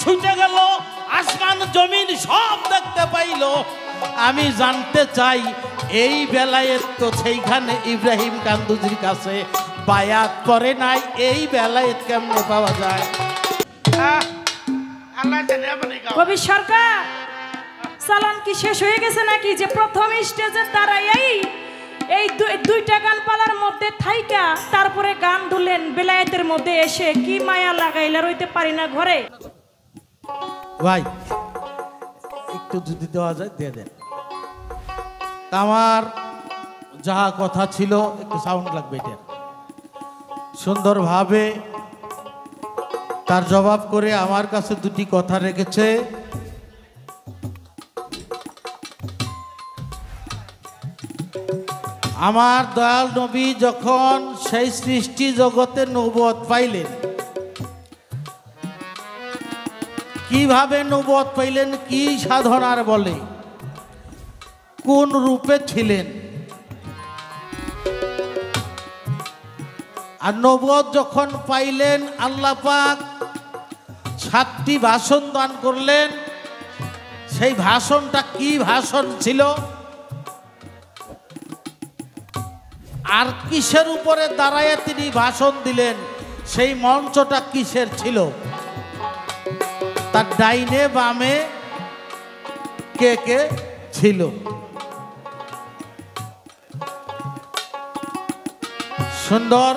ছুটে গেল, আসমান জমিন সব দেখতে পাইল। আমি জানতে চাই এই বেলায়েত তো সেইখানে ইব্রাহিম কান্দুজির কাছে বায়াত করে নাই, এই বেলায়েত কেমনে পাওয়া যায়? কবি সরকার চালান কি শেষ হয়ে গেছে নাকি যে প্রথম স্টেজে দাঁড়াই এই দুইটা গান পালার মধ্যে থাইকা তারপরে গান ধুলেন বেলায়েতের মধ্যে এসে কি মায়া লাগাইলা রইতে পারি না ঘরে? ভাই একটু যদি দেওয়া যায় দিয়ে দেন। আমার যাহা কথা ছিল একটু সাউন্ড লাগবে, এটা সুন্দরভাবে তার জবাব করে আমার কাছে দুটি কথা রেখেছে। আমার দয়াল নবী যখন সেই সৃষ্টি জগতে নবুয়ত পাইলেন, কিভাবে নবুয়ত পাইলেন, কি সাধনার বলে, কোন রূপে ছিলেন, আর নবুয়ত যখন পাইলেন আল্লাহ পাক 7টি ভাষণ দান করলেন। সেই ভাষণটা কি ভাষণ ছিল, আর কিসের উপরে দাঁড়ায় তিনি ভাষণ দিলেন, সেই মঞ্চটা কিসের ছিল, তার ডাইনে বামে কে কে ছিল। সুন্দর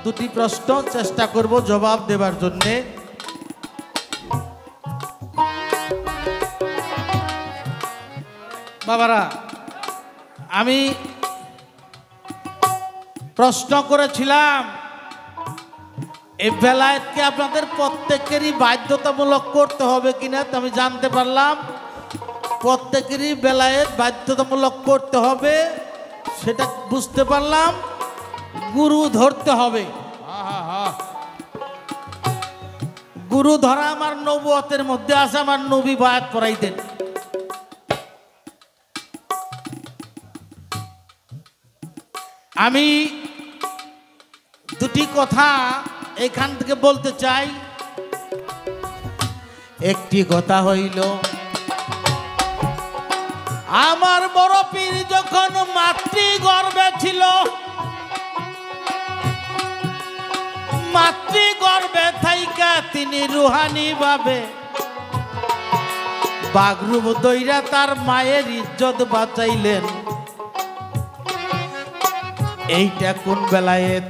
দুটি প্রশ্ন, চেষ্টা করব জবাব দেবার জন্যে। বাবারা, আমি প্রশ্ন করেছিলাম এই বেলায়েতকে আপনাদের প্রত্যেকেরই বাধ্যতামূলক করতে হবে কিনা, তো আমি জানতে পারলাম প্রত্যেকেরই বেলায়েত বাধ্যতামূলক করতে হবে, সেটা বুঝতে পারলাম। গুরু ধরতে হবে, গুরু ধরা আমার নবুয়তের মধ্যে আছে। আমার নবী বায়াত পড়াইতেন। আমি দুটি কথা এখান থেকে বলতে চাই। একটি কথা হইল, আমার বড় পীর যখন মাতৃগর্ভে ছিল, মাতৃগর্ভে থাইকা তিনি রুহানি ভাবে বাগরুব দইরা তার মায়ের ইজ্জত বাঁচাইলেন। এইটা কোন বেলায়েত?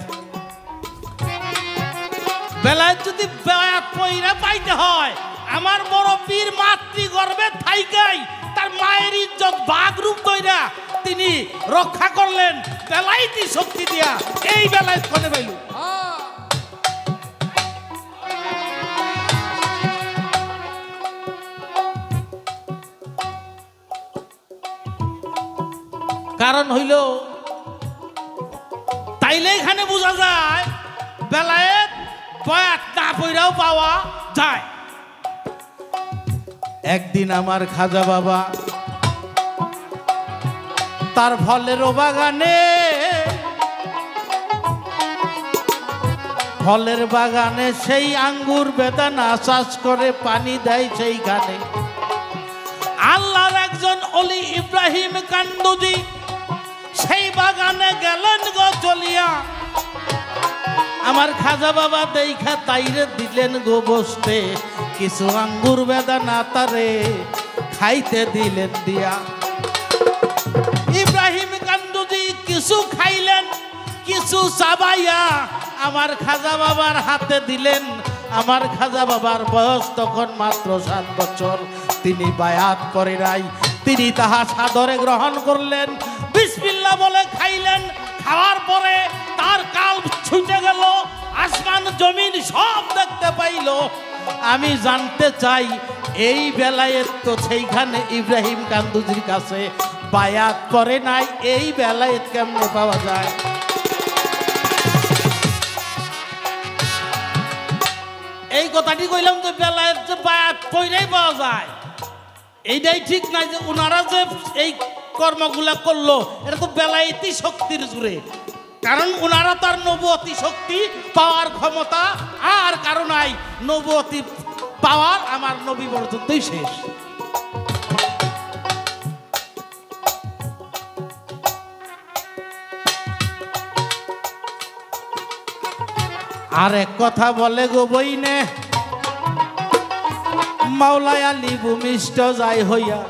বেলায়েত যদি বায়াত পয়রা পাইতে হয়, আমার বড় পীর মাতৃগর্ভে থাইকাই তার মায়ের ইজ্জত বাগরুব দইরা তিনি রক্ষা করলেন বেলায়েতি শক্তি দিয়া। এই বেলায়েত কোনে পাইল? কারণ হইল, তাইলে এখানে বোঝা যায় বেলায়েত বায়াত না পয়রাও পাওয়া যায়। একদিন আমার খাজা বাবা তার ফলের বাগানে সেই আঙ্গুর বেদানা চাষ করে পানি দেয় সেইখানে। আল্লাহর একজন অলি ইব্রাহিম কান্দুজি সেই বাগানে গেলেন গো চলিয়া। আমার খাজা বাবা দেখা তাইরে দিলেন গো বসতে, কিছু আঙ্গুর বেদানা তারে খাইতে দিলেন দিয়া। ইব্রাহিম কান্দুজি কিছু খাইলেন, কিছু চাবাইয়া আমার খাজা বাবার হাতে দিলেন। আমার খাজা বাবার বয়স তখন মাত্র 7 বছর। তিনি বায়াত করে নাই, তিনি তাহা সাদরে গ্রহণ করলেন, বিসমিল্লাহ বলে খাইলেন। খাওয়ার পরে তার কাল ছুটে গেল, আসমান জমিন সব দেখতে পাইল। আমি জানতে চাই এই বেলায়েত তো সেইখানে ইব্রাহিম কান্দুজির কাছে বায়াত করে নাই, এই বেলায়েত কেমনে পাওয়া যায়? এই কথাটি কইলাম যে বেলায়েত যে বায়াত কইরাই পাওয়া যায়, এইটাই ঠিক নাই যে ওনারা যে এই কর্মগুলা করলো এটা তো বেলায়েতি শক্তির জোরে। কারণ ওনারা তার নবুয়তি শক্তি পাওয়ার ক্ষমতা আর কারো নাই। নবুয়তি পাওয়ার আমার নবী পর্যন্তই শেষ। আর এক কথা বলে গো বইনে, মাওলাই আলী ভূমিষ্ঠ যাই হইয়া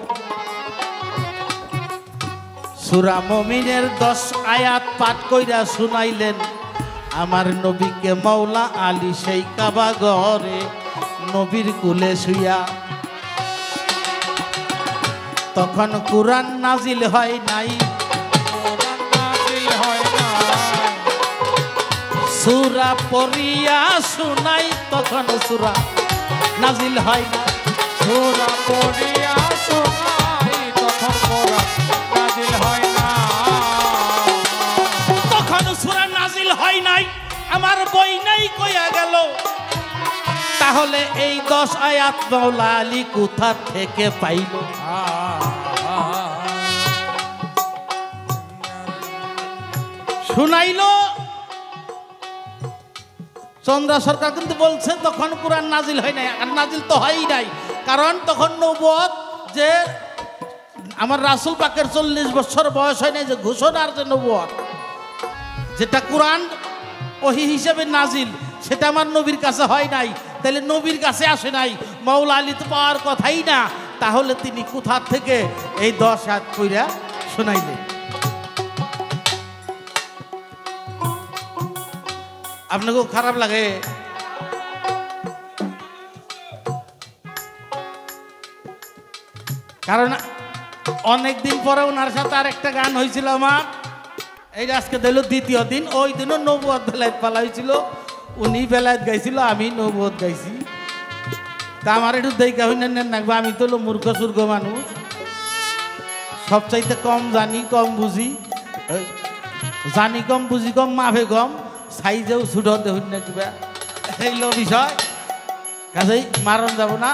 সূরা মুমিনের 10 আয়াত পাঠ কইরা শুনাইলেন আমার নবীকে মাওলা আলী সেই কাবা ঘরে নবীর কুলে শুইয়া। তখন কুরআন নাজিল হয় নাই, সূরা পড়িয়া শুনাই, তখন সূরা নাজিল হয় না, সূরা পড়িয়া শুনাই, তখন কোরআন নাজিল হয় না, তখন সূরা নাজিল হয় নাই। আমার বই নাই কইয়া গেল, তাহলে এই 10 আয়াত মাওলা আলী কোথা থেকে পাইল? শুনাইলো চন্দ্র সরকার কিন্তু বলছে তখন কুরআন নাজিল হয় নাই, আর নাজিল তো হয়ই নাই, কারণ তখন নবুয়ত যে আমার রাসূল পাকের 40 বছর বয়স হয় নাই, যে ঘোষণার যে নবুয়ত যেটা কুরআন ওহী হিসেবে নাজিল, সেটা আমার নবীর কাছে হয় নাই, তাহলে নবীর কাছে আসে নাই, মাওলা আলী তো পাওয়ার কথাই না, তাহলে তিনি কোথা থেকে এই 10 আয়াত কইরা শোনাইলেন? আপনাকেও খারাপ লাগে? কারণ অনেকদিন পরে ওনার সাথে আর একটা গান হয়েছিল আমার, এই আজকে দিল 2য় দিন, ওই দিনও নবুয়ত বেলায়েত পালা হয়েছিল, উনি বেলায়েত গাইছিল, আমি নবুয়ত গাইছি। তা আমার একটু দেখা হই না নাকবো, আমি তো হলো মূর্খ সুর্খ মানুষ, সবচাইতে কম জানি কম বুঝি, জানি কম বুঝি কম মাফে কম, সাইজেও ছুটো দেখুন না কিবা, এইগুলো বিষয় কাজেই মারণ যাব না,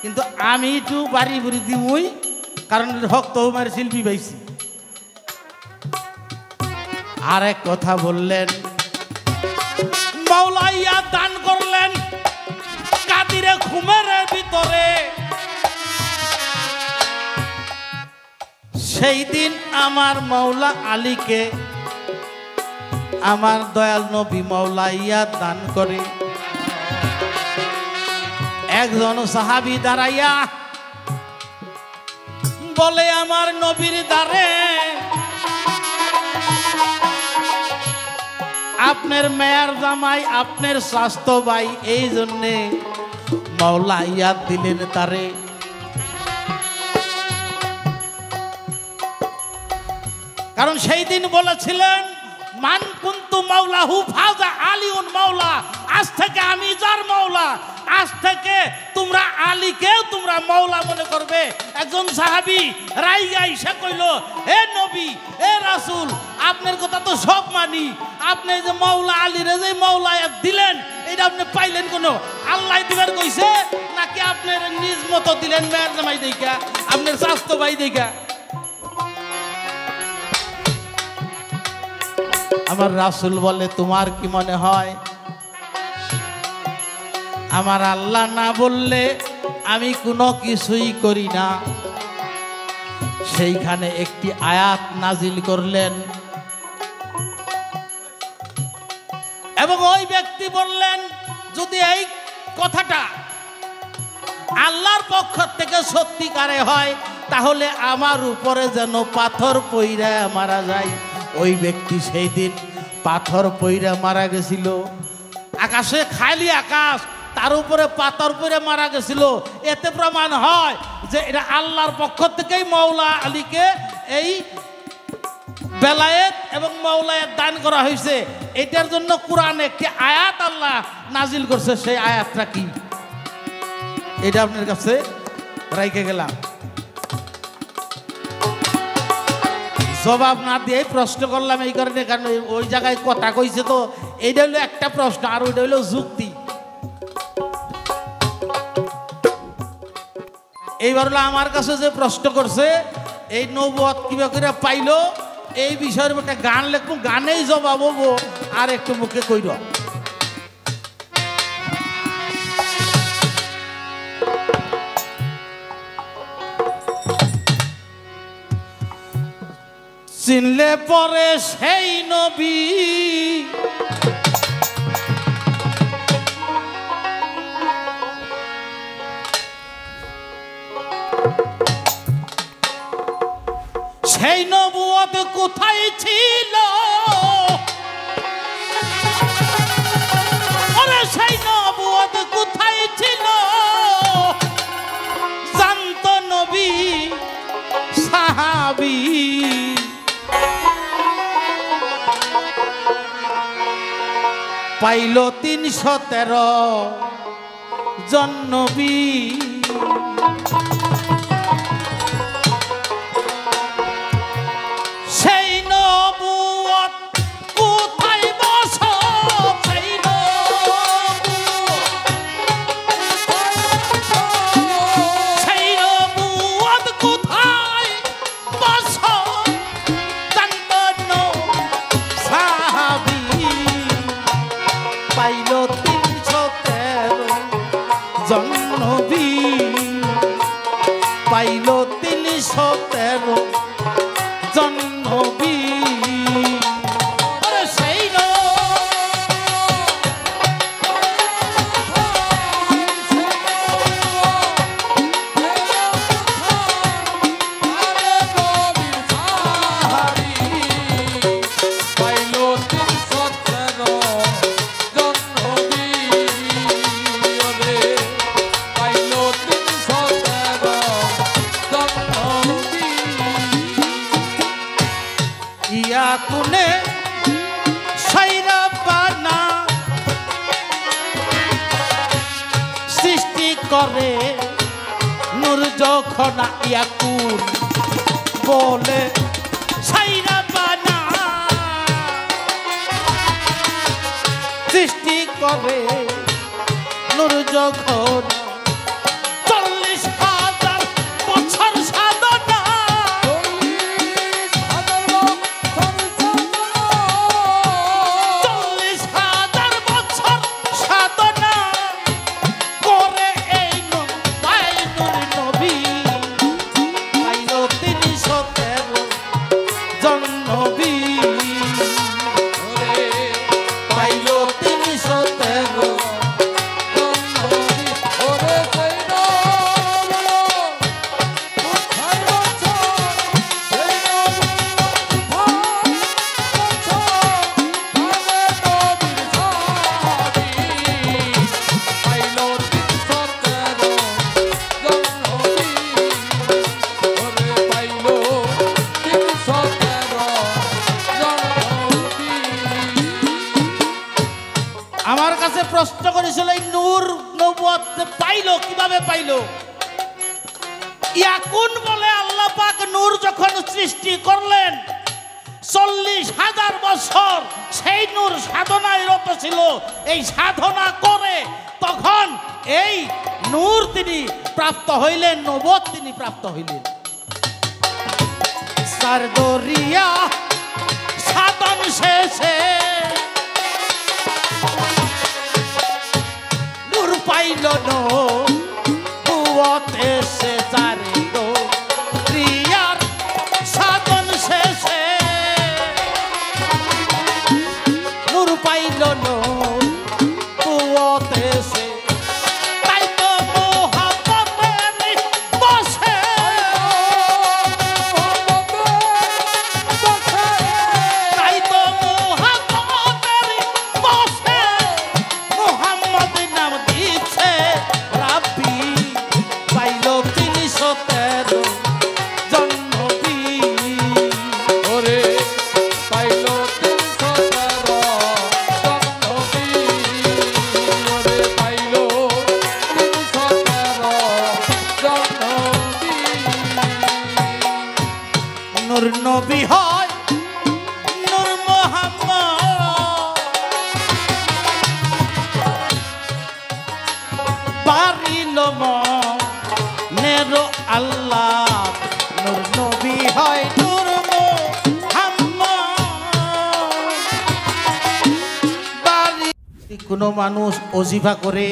কিন্তু আমি একটু বাড়ি বুড়ি দিমুই, কারণ ভক্ত হুমার শিল্পী পাইছি। আর এক কথা বললেন, মাওলা ইয়া দান করলেন কাদিরে ঘুমের ভিতরে, সেই দিন আমার মাওলা আলীকে আমার দয়াল নবী মাওলা ইয়া দান করে। একজন সাহাবী দাঁড়াইয়া বলে আমার নবীর দ্বারে আপনার মেয়ার জামাই, আপনার স্বাস্থ্য ভাই, এই জন্যে মাওলা ইয়া দিলেন তারে। কারণ সেই দিন বলেছিলেন মান কুনতু মাওলাহু ফাজা আলিউন মাওলা, আজ থেকে আমি যার মাওলা, আজ থেকে তোমরা আলীকেও তোমরা মাওলা মনে করবে। একজন সাহাবী রাইগা ইসা কইল, হে নবী, হে রাসূল, আপনার কথা তো সব মানি, আপনি যে মাওলা আলীরে যে মাওলা দিলেন, এটা আপনি পাইলেন কোন? আল্লাহ দিবার কইছে নাকি আপনার নিজ মতো দিলেন? মেয়ের জামাই দেখা, আপনার স্বাস্থ্য ভাই দেখা? আমার রাসূল বলে, তোমার কি মনে হয় আমার আল্লাহ না বললে আমি কোনো কিছুই করি না? সেইখানে একটি আয়াত নাজিল করলেন এবং ওই ব্যক্তি বললেন, যদি এই কথাটা আল্লাহর পক্ষ থেকে সত্যিকারে হয়, তাহলে আমার উপরে যেন পাথর পইরা মারা যায়। ওই ব্যক্তি সেই দিন পাথর পইরা মারা গেছিল। আকাশে খালি আকাশ, তার উপরে পাথর পইরা মারা গেছিল। এতে প্রমাণ হয় যে এটা আল্লাহর পক্ষ থেকেই মাওলা আলীকে এই বেলায়েত এবং মাওলায়াত দান করা হয়েছে। এটার জন্য কোরআনে একটি আয়াত আল্লাহ নাজিল করছে। সেই আয়াতটা কি, এটা আপনার কাছে রাইখে গেলাম। জবাব না দিয়ে প্রশ্ন করলাম এই কারণে, কারণ ওই জায়গায় কথা কইছে তো, এইটা হলো একটা প্রশ্ন, আর ওইটা হলো যুক্তি। এইবার হলো আমার কাছে যে প্রশ্ন করছে, এই নবুয়ত কিভাবে করে পাইলো, এই বিষয়ের একটা গান লিখবো, গানেই জবাব হবো, আর একটু মুখে কইর। চিনলে পরে সেই নবী সেই নবুয়ত কোথায় ছিল আরে সেই নবুয়ত কোথায় ছিল জানত নবী সাহাবী পাইল ৩১৩ জন নবী সেই নবুয়ত কোথায় বসো সেই নবুয়ত কোথায় বসো জানত সাহাবী পাইল ৩১৩ জন নবী পাইল ৩১৩ জন নবী আরে সেই ইয়া কুনে সাইরা বানা সৃষ্টি করে নূর যখন ইয়াকুন বলে সাইরা বানা সৃষ্টি করে নূর যখন ৪০,০০০ বছর সাধনা ৪০,০০০ বছর সাধনা করে এই পাইনুর নবী পাইল ৩১৩ জন নবী পাইল ৩১৩ আমার কাছে প্রশ্ন করেছিল এই নূর নবুয়ত পাইলো কিভাবে পাইলো ইয়াকুন বলে আল্লাহ পাক নূর যখন সৃষ্টি করলেন ৪০,০০০ বছর সেই নূর সাধনায় রত ছিল এই সাধনা করে তখন এই নূর তিনি প্রাপ্ত হইলেন নবুয়ত তিনি প্রাপ্ত হইলেন সারদরিয়া সাধন শেষে নূর পাইল নবুয়ত এসে চারিল ক্রিয়ার সাধন শেষে নূর পাইল নবুয়ত এসে তাই তো মোহাম্মদের বসে তাই তো মোহাম্মদের বসে মোহাম্মদ নাম দিচ্ছে রাব্বি পাইল ৩১৩ জন নবী ওরে পাইল ৩১৩ জন নবী ওরে পাইল ৩১৩ জন নবী নূর নবী হয় নূর মোহাম্মদ বারিল মনেরো আল্লাহ নূর নবী হয় নূর মোহাম্মদ বারি কোনো মানুষ অজিফা করে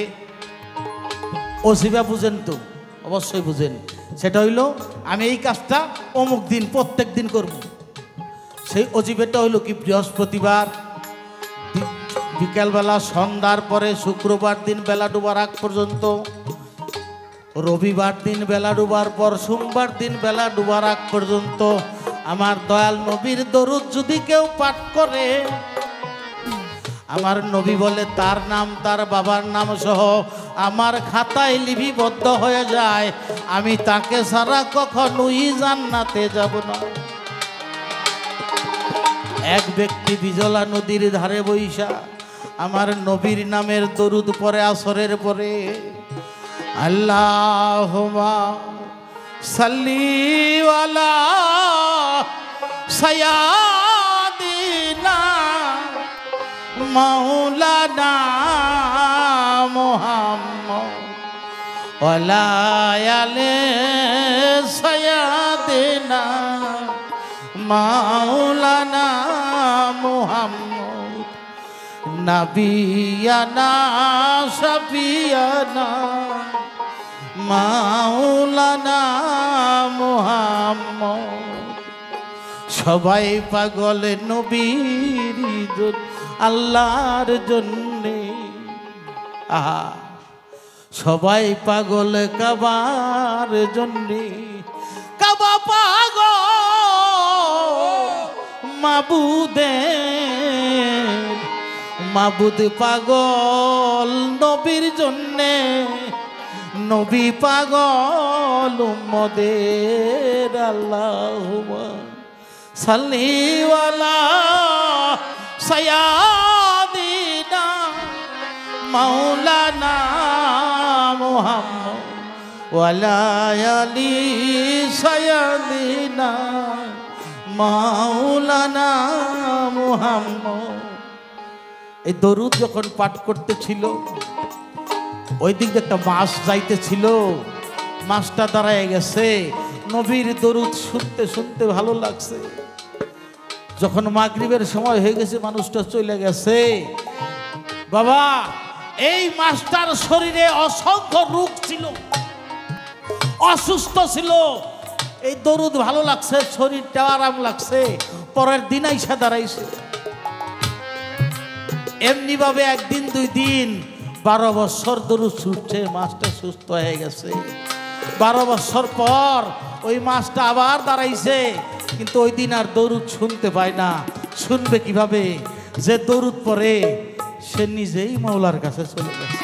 অজিফা বুঝেন তো অবশ্যই বুঝেন সেটা হইল আমি এই কাজটা অমুক দিন প্রত্যেক দিন করব সেই অজিবেটা হইল কি বৃহস্পতিবার বিকেলবেলা সন্ধ্যার পরে, শুক্রবার দিন বেলা ডুবার আগ পর্যন্ত, রবিবার দিন বেলা ডুবার পর, সোমবার দিন বেলা ডুবার আগ পর্যন্ত আমার দয়াল নবীর দরুদ যদি কেউ পাঠ করে, আমার নবী বলে তার নাম তার বাবার নাম সহ আমার খাতায় লিপিবদ্ধ হয়ে যায়, আমি তাকে ছাড়া কখনোই জান্নাতে যাব না। এক ব্যক্তি বিজলা নদীর ধারে বৈশা আমার নবীর নামের দরুদ পরে আসরের পরে, আল্লাহুম্মা সাল্লি আলা সাইয়্যিদিনা মাওলানা মুহাম্মদ ওয়ালা আলি সাইয়্যিদিনা মাওলানা মুহাম্মদ নবিয়ানা শফিয়ানা মাওলানা মুহাম্মদ। সবাই পাগল নবীর আল্লাহর জন্যে, আহা সবাই পাগল কাবার জন্যে, কাবা পাগল মাবুদ পাগল নবীর জন্যে, নবী পাগল উম্মদের। আল্লাহুম্মা সাল্লি আলা সাইয়্যিদিনা মাওলানা মুহাম্মদ ওয়ালা আলি সাইয়্যিদিনা মাওলানা মুহাম্মদ। এই দরুদ যখন পাঠ করতেছিল, ওই দিক দিয়ে একটা মাছ যাইতেছিল, মাছটা দাঁড়ায় গেছে, নবীর দরুদ শুনতে শুনতে ভালো লাগছে। যখন মাগরিবের সময় হয়ে গেছে, মানুষটা চলে গেছে। বাবা, এই মাছটার শরীরে অসংখ্য রোগ ছিল, অসুস্থ ছিল। এই দরুদ ভালো লাগছে, শরীরটা আরাম লাগছে, পরের দিন আইসা দাঁড়াইছে। এমনি ভাবে একদিন দুই দিন 12 বছর দরুদ ছুটছে, মাছটা সুস্থ হয়ে গেছে। 12 বছর পর ওই মাছটা আবার দাঁড়াইছে, কিন্তু ওই দিন আর দরুদ শুনতে পায় না। শুনবে কিভাবে? যে দরুদ পড়ে সে নিজেই মাওলার কাছে চলে গেছে।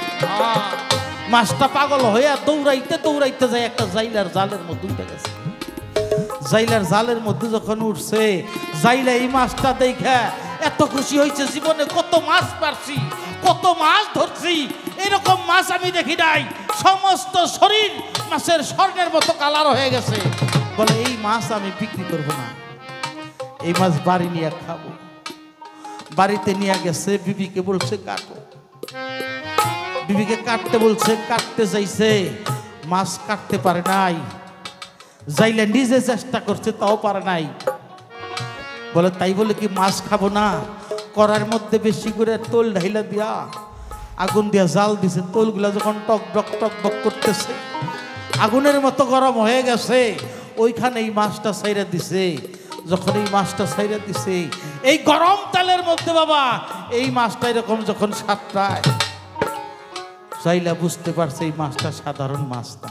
মাছটা পাগল হয়ে দৌড়াইতে দৌড়াইতে যায় একটা জাইলার জালের মধ্যে উঠে গেছে। জাইলার জালের মধ্যে যখন উঠছে, জাইলা এই মাছটা দেখে এত খুশি হয়েছে, জীবনে কত মাছ পারছি, কত মাছ ধরছি, এরকম মাছ আমি দেখি নাই। সমস্ত শরীর মাছের স্বর্ণের মতো কালার হয়ে গেছে। বলে এই মাছ আমি বিক্রি করবো না, এই মাছ বাড়ি নিয়ে খাবো। বাড়িতে নিয়ে গেছে, বিবিকে বলছে কাটো। বিবিকে কাটতে বলছে, কাটতে চাইছে, মাছ কাটতে পারে নাই। যাইলে নিজে চেষ্টা করছে, তাও পারে নাই। বলে তাই বলে কি মাছ খাবো না? কড়ার মধ্যে বেশি করে তোল ঢাইলা দিয়া আগুন দিয়া জাল দিছে। তোলগুলা যখন টক বক করতেছে, আগুনের মতো গরম হয়ে গেছে, ওইখানে এই মাছটা ছাইরা দিছে। যখন এই মাছটা ছাইরা দিছে, এই গরম তেলের মধ্যে বাবা এই মাছটা এরকম যখন সাতটায় চাইলা বুঝতে পারছে এই মাছটা সাধারণ মাছ না,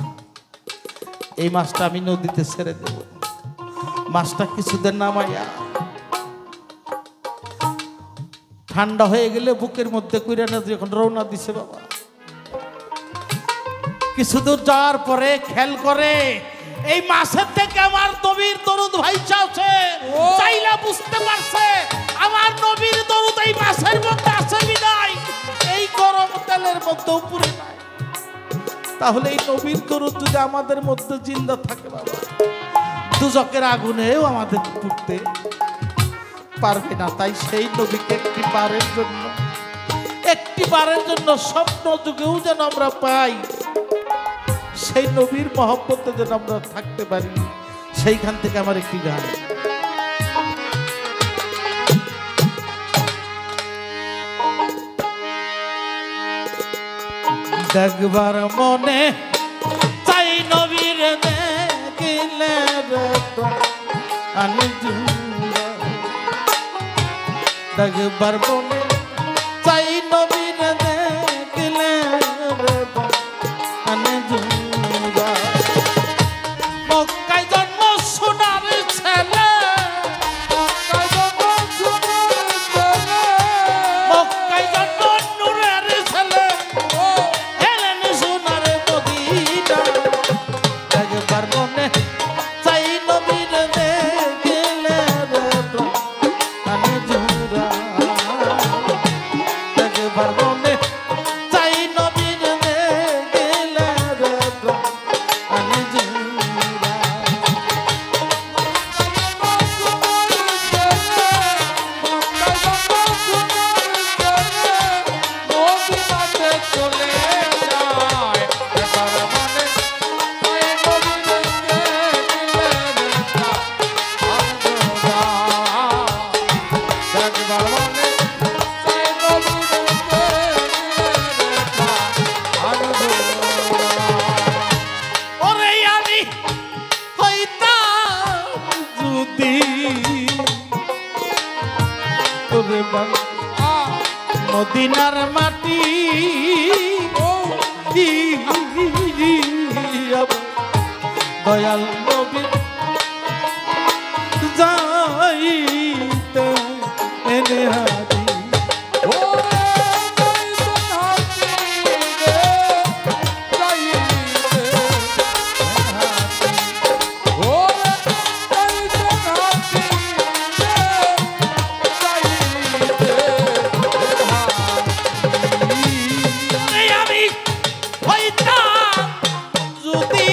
এই মাছটা আমি নদীতে ছেড়ে দেব। মাছটা কিছুদের নামাইয়া ঠান্ডা হয়ে গেলে বুকের মধ্যে কইরা না যখন রওনা দিছে বাবা, কিছু দূর যাওয়ার পরে খেয়াল করে এই মাছের থেকে আমার নবীর দরুদ ভাইসা আছে। চাইলা বুঝতে পারছে আমার নবীর দরুদ এই মাছের মধ্যে আছে বিদায় এই গরম তেলের মধ্যে উপরে নাই। তাহলে এই নবীর দরুদ যদি আমাদের মধ্যে জিন্দা থাকে বাবা, দুজকের আগুনেও আমাদের পুড়তে পারবে না। তাই সেই নবীকে একটি বারের জন্য স্বপ্ন যুগেও যেন আমরা পাই, সেই নবীর মহব্বতে যেন আমরা থাকতে পারি। সেইখান থেকে আমার একটি গান। দেখবার মনে চাই নবীর দেখলে একবার বনে চাই নবীর দেখলে রে আনে জুরা মক্কায় জন্ম সোনার ছেলে মক্কায় জন্ম নূরের ছেলে এলেন সোনার মদিনা একবার বনে চাই নবীর দেখলে রে আনে জুরা একবার বনে চাই নবীর দেখলে রে আনে জুরা চলে যায় এবার মানে ওরে আমি হইতাম যদি ওরে বাবা মদিনার মাটি দয়াল নবী যাইতে এনে হাতি ওরে আমি হইতাম যদি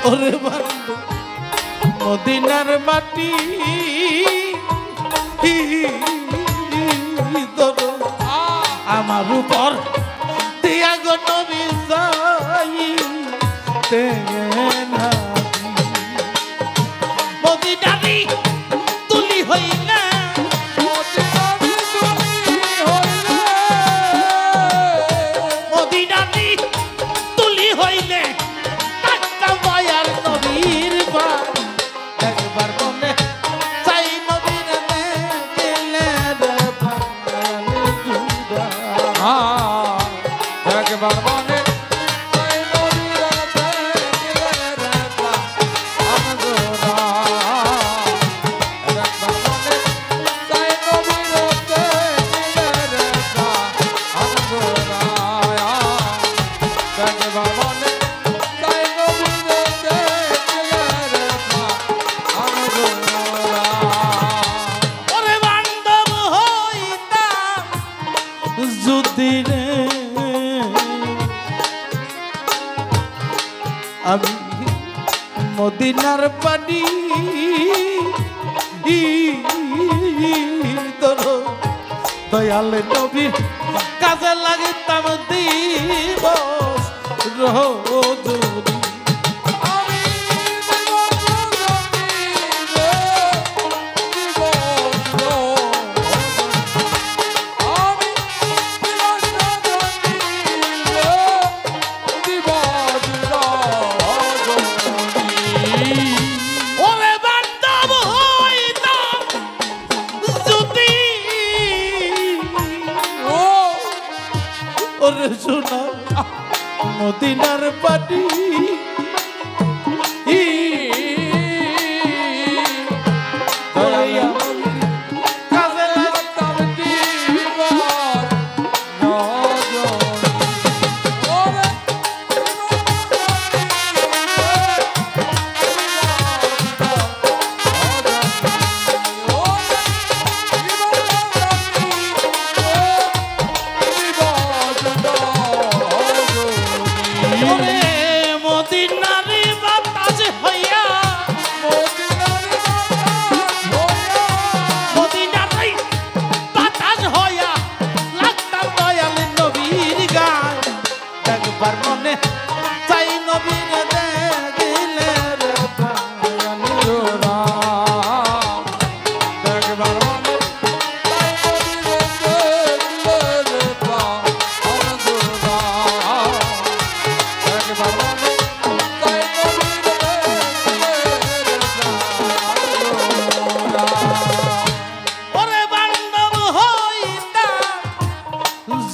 ওরে বন্ধু মদিনার মাটি ধরো আমার উপর দিয়া গো নবী যাইতে নাহি মদিনারি তুলি হইলা মদিনারি তুলি হইলে টাকা মায়ার নবীর বাড়ি একবার মনে চাই নবীর দেখলে রে ভাঙালে জুড়া একবার মনে ওরে বান্ধব হইতাম যদি রে আমি মদিনার পানি ধরো দয়াল নবীর কাজে লাগিতাম দিবস রোজরি ওরে বান্ধব হইতাম যদি ওরে শোনা মদিনার পাটি কাজে লাগতাম ওরে মদিনা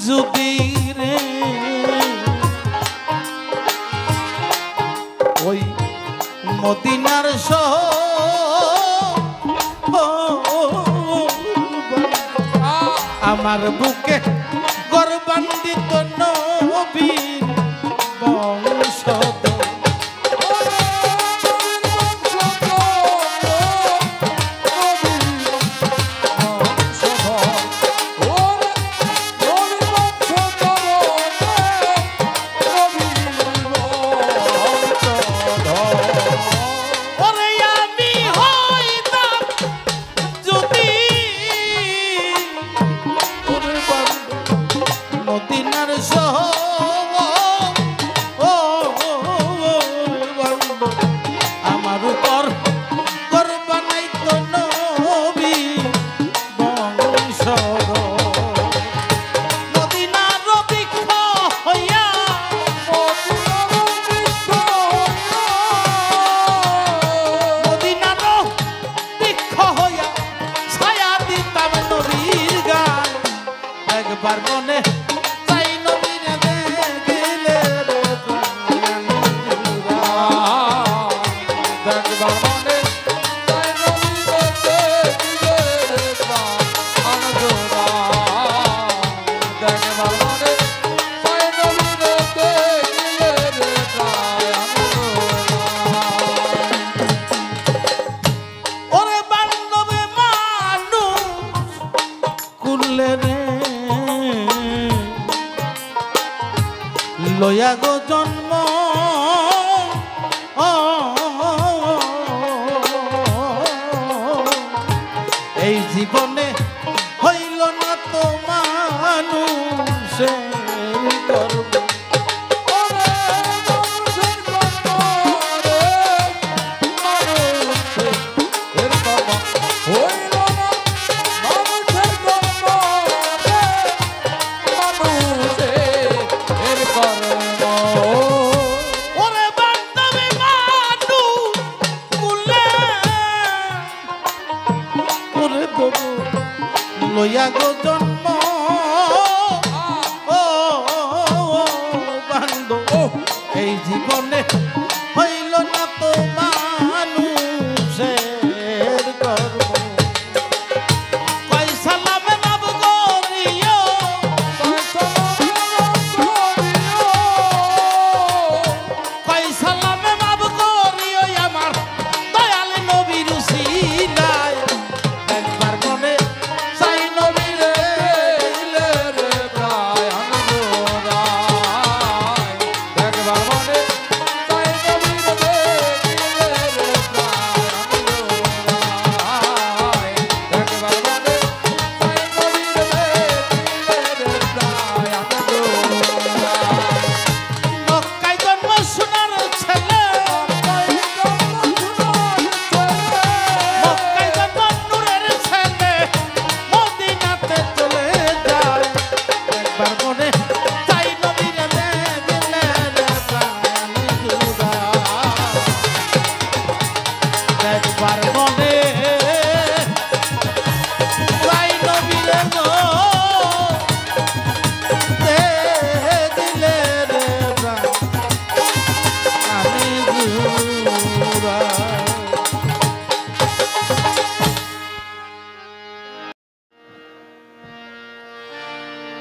যদি রে ওই মদিনার আমার বুকে গর্বান্বিত নবীর বংশধর লয়া গো জন্ম এই জীবনে হইল না তো মানুষের কর্ম লইয়া গো জন্ম বান্ধব এই জীবনে হইল না তো মানুষের কর্ম কয় সালামে লাভ করিও কয় সালামে লাভ করিও আমার দয়াল নবীর উসিলায় একবার মনে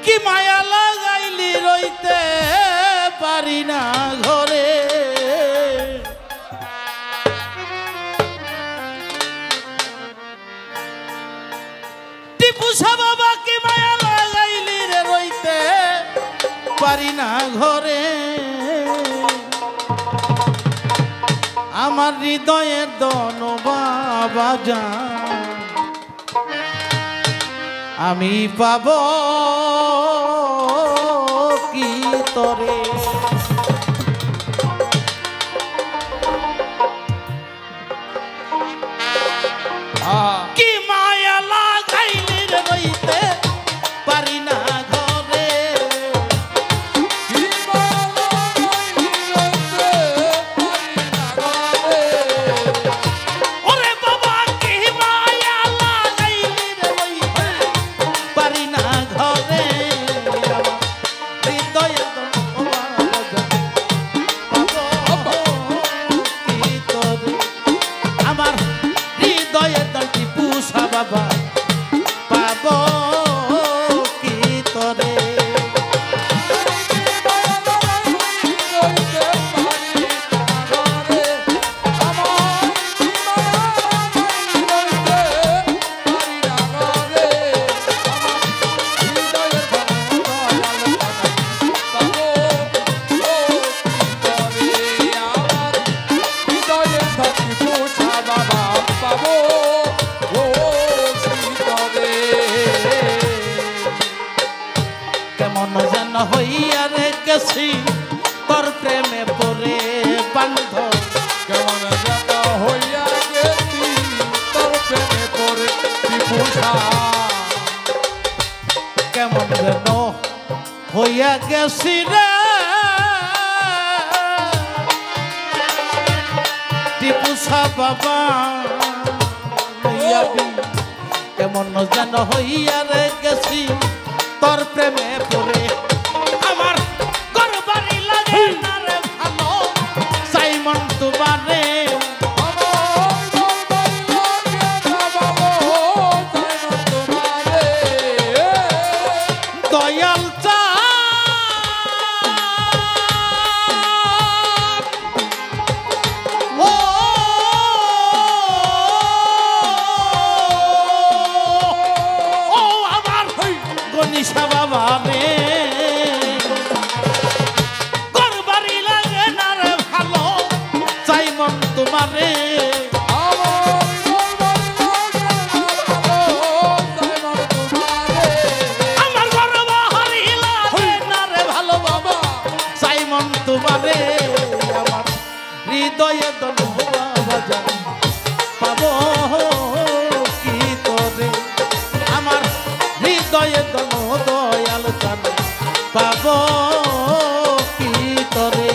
কি মায়া লাগাইলি রইতে পারি না ঘরে টিপুসা বাবা কি মায়া লাগাইলি রে রইতে পারি না ঘরে আমার হৃদয়ের দন বাবা জান আমি পাব কি তরে কি মায়া লাগাইলি রে রইতে পারি না ঘরে ওরে বাবা কি মায়া লাগাইলি রে রইতে পারি না ঘরে কেমন যেন হইয়া রে গেছি তোর প্রেমে পড়ে বান্ধ কেমন যেন হইয়া গেছি তোর প্রেমে পড়ে টিপুষা কেমন যেন হইয়া গেছি রে টিপুষা বাবা হইয়াবি কেমন যেন হইয়া রে গেছি তোর প্রেমে পড়ে আমার গরবারি লাগে না রে ভালো সাইমন তোমারে দয়াল গনিশা বাবা রে গরবারি লাগে না রে ভালো সাইমন তোমারে আমার গরবারি লাগে না রে ভালো বাবা সাইমন তোমারে আমার হৃদয়ে দলুয়া বাজার পাবো কি তোরে আমার হৃদয়ে দল দয়াল চান পাবো কি তোরে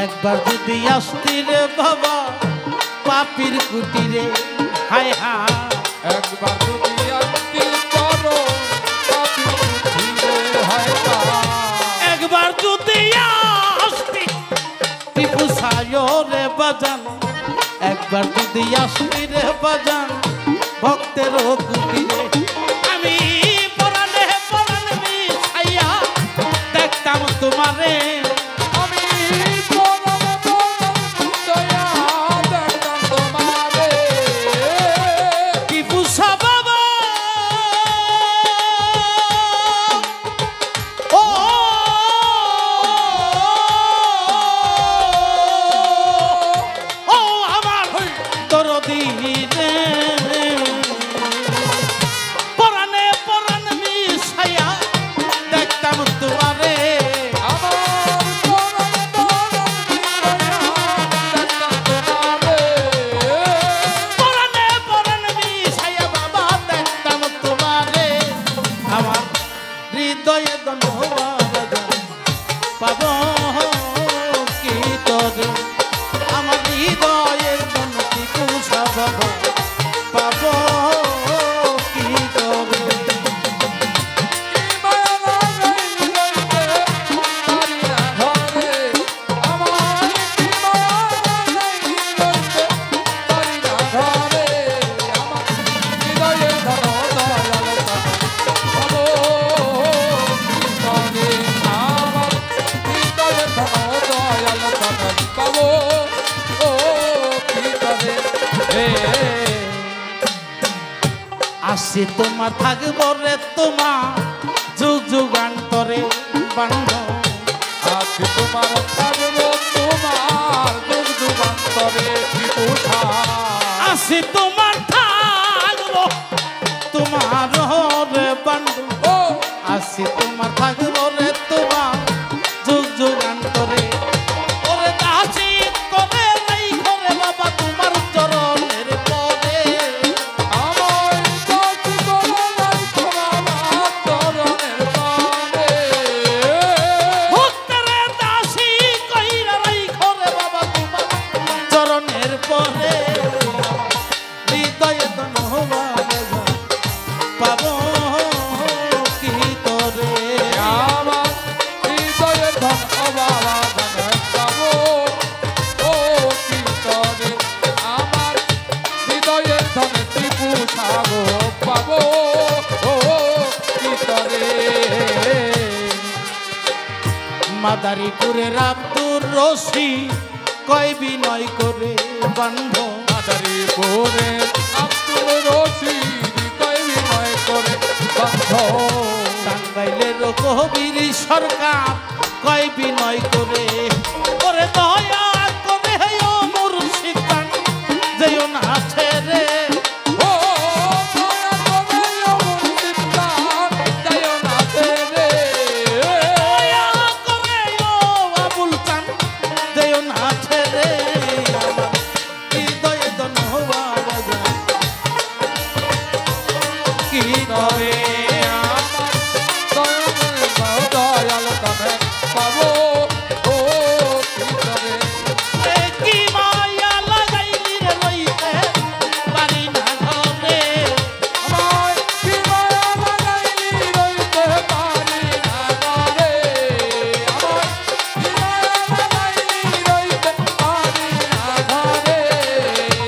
একবার যদি আসতি রে বাবা পাপির কুটিরে হায় হায় একবার যদি আসতি করো একবার যদি আসতি টিপু সায়ো রে বাজান একবার যদি আসতি রে বাজান ভক্তের কুটিরে আমি পরাণে পরাণ মিশাইয়া দেখতাম তোমারে পরাণে পরাণ মিশাইয়া দেখতাম তোমারে পরাণে পরাণ মিশাইয়া বাবা দেখতাম তোমারে আমার হৃদয়ে দলুয়া পাবো কি তোরে আমার হৃদয়ে দলটি কুষা বাবা পাবো কি তোরে আসে তোমার থাকবো রে তোমার যুগ যুগান্তরে বান্ধ আজকে তোমার থাকবো তোমার যুগ যুগান্তরে টিপুষা আসে তোমার থাকবো তোমার রে বান্ধ আসে তোমার থাকবো রে তোমার যুগ যুগান্তরে ওরে দাসী করে নাই ঘরে বাবা তোমার চরণের পরে ভক্তের দাসী কইরা নাই ঘরে বাবা তোমার চরণের পরে হৃদয়ে দলুয়া পাবো কি তোরে মাদারীপুরের আব্দুর রশি কয় বিনয় করে বান্ধব মাদারীপুরে আব্দুল রশিদ কয় বিনয় করে বান্ধব টাঙ্গাইলের কবির সরকার কয় বিনয় করে ওরে দয়া করে ও মুর্শিদ যেও না ছেড়ে ও দয়া করে ও মুর্শিদ প্রাণ যাইও না ছেড়ে দয়া করে ও আবুল চান যেও না ছেড়ে আমার হৃদয়ে ধনবা বাজা কি তবে দয়াল তবে পাবো ও কি করে কি মায়া লাগাইলি রে লইতে পারি না ঘরে আমার কি মায়া লাগাইলি রইতে পারি না ঘরে আমার কি মায়া লাগাইলি রইতে পারি না ঘরে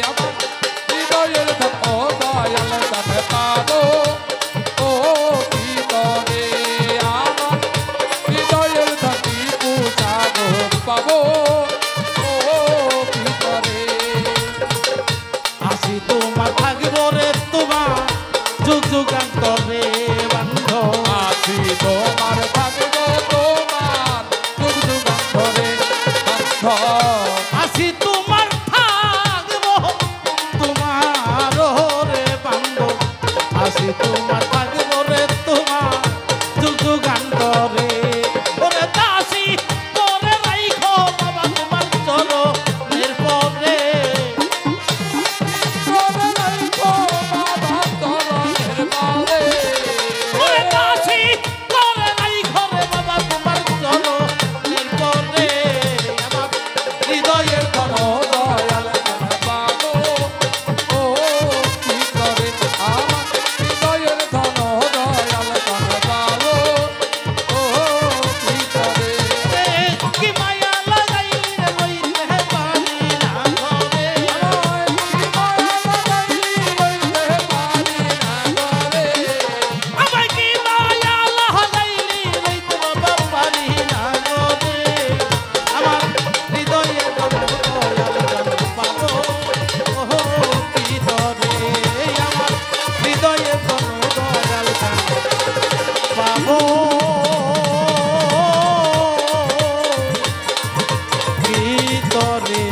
আমার হৃদয়ের ধন ও দয়াল তবে পাবো ও কি করে আমার হৃদয়ের ধনী পূজাবো পাবো ও কি করে আসি তোমার থাকব রে তোমার যুগ যুগান্তরে বান্ধব আছি তোমার থাকব তোমার যুগ যুগান্তরে বান্ধব আসি তোমার থাকব তোমার রে বান্ধব আসি তোমার থাকব রে তোমার যুগ যুগান্তরে ওরে দাসী করে রাইখো বাবা তোমার চলো এরপরে চলে রাইখো বাবা চরণের তলে ওরে দাসী করে রাইখো রে বাবা তোমার চলো এরপরে আমার হৃদয়ের ধন ও দয়াল তবে পাবো ও কি করে আমার হৃদয়ের ধন দয়াল তবে পাবো ও কি করে কি মায়া লাগাইলি রে লইতে পারি না ঘরে আমার কি মায়া লাগাইলি রইতে পারি না ঘরে আমার কি মায়া লাগাইলি লইতে বাবা পারি না ঘরে আমার হৃদয়ে দয়াল পাবো ওহ কি ধরে আমার হৃদয়ে দয়াল পাবো ভিতরে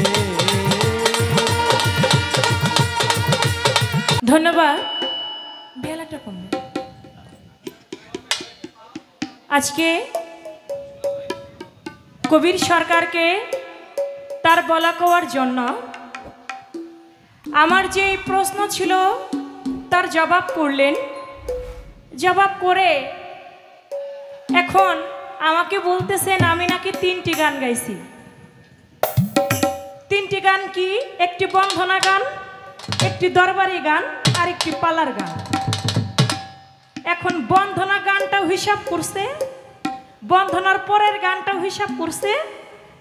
ধন্যবাদ বেলাটা কমবে আজকে কবির সরকারকে তার বলা কওয়ার জন্য আমার যে প্রশ্ন ছিল তার জবাব করলেন জবাব করে এখন আমাকে বলতেছেন আমি নাকি 3টি গান গাইছি 3টি গান কি একটি বন্ধনা গান একটি দরবারি গান আর একটি পালার গান এখন বন্ধনা গানটাও হিসাব করছে বন্ধনার পরের গানটাও হিসাব করছে